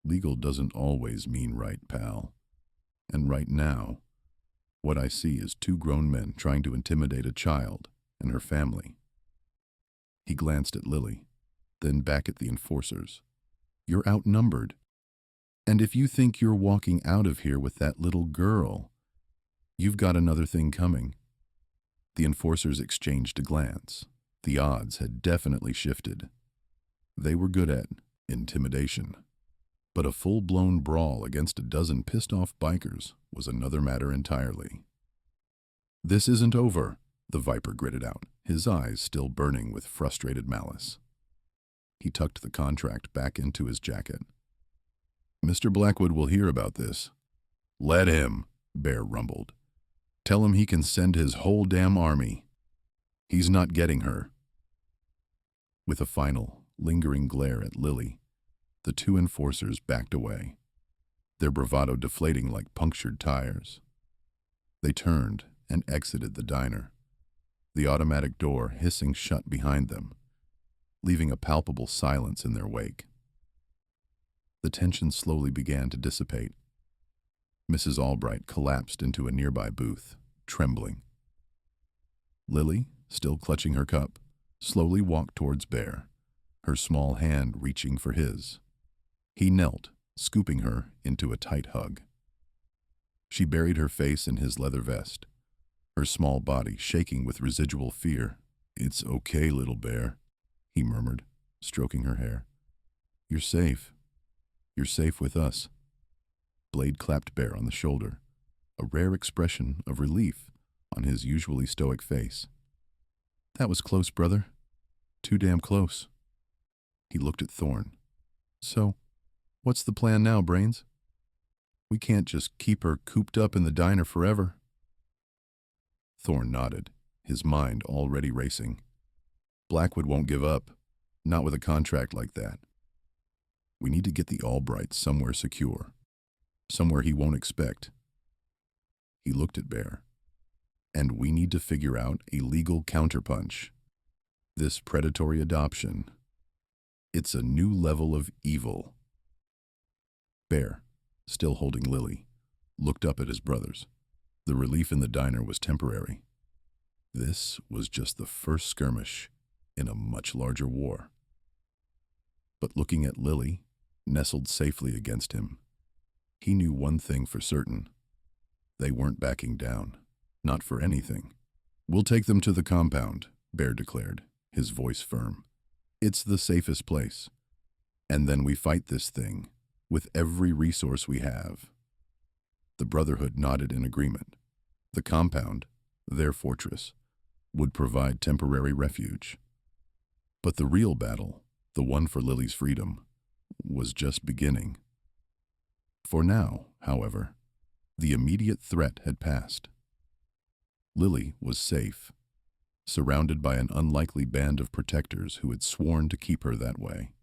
"Legal doesn't always mean right, pal. And right now, what I see is two grown men trying to intimidate a child and her family." He glanced at Lily, then back at the enforcers. "You're outnumbered. And if you think you're walking out of here with that little girl, you've got another thing coming." The enforcers exchanged a glance. The odds had definitely shifted. They were good at intimidation. But a full-blown brawl against a dozen pissed-off bikers was another matter entirely. "This isn't over," the Viper gritted out, his eyes still burning with frustrated malice. He tucked the contract back into his jacket. "Mr. Blackwood will hear about this." "Let him," Bear rumbled. "Tell him he can send his whole damn army. He's not getting her." With a final, lingering glare at Lily, the two enforcers backed away, their bravado deflating like punctured tires. They turned and exited the diner, the automatic door hissing shut behind them, leaving a palpable silence in their wake. The tension slowly began to dissipate. Mrs. Albright collapsed into a nearby booth, trembling. Lily, still clutching her cup, slowly walked towards Bear, her small hand reaching for his. He knelt, scooping her into a tight hug. She buried her face in his leather vest, her small body shaking with residual fear. "It's okay, little Bear," he murmured, stroking her hair. "You're safe. You're safe with us." Blade clapped Bear on the shoulder, a rare expression of relief on his usually stoic face. "That was close, brother. Too damn close." He looked at Thorn. "So, what's the plan now, Brains? We can't just keep her cooped up in the diner forever." Thorn nodded, his mind already racing. "Blackwood won't give up, not with a contract like that. We need to get the Albrights somewhere secure, somewhere he won't expect." He looked at Bear. "And we need to figure out a legal counterpunch. This predatory adoption, it's a new level of evil." Bear, still holding Lily, looked up at his brothers. The relief in the diner was temporary. This was just the first skirmish in a much larger war. But looking at Lily, nestled safely against him, he knew one thing for certain. They weren't backing down, not for anything. "We'll take them to the compound," Bear declared, his voice firm. "It's the safest place. And then we fight this thing with every resource we have." The Brotherhood nodded in agreement. The compound, their fortress, would provide temporary refuge. But the real battle, the one for Lily's freedom, was just beginning. For now, however, the immediate threat had passed. Lily was safe, surrounded by an unlikely band of protectors who had sworn to keep her that way.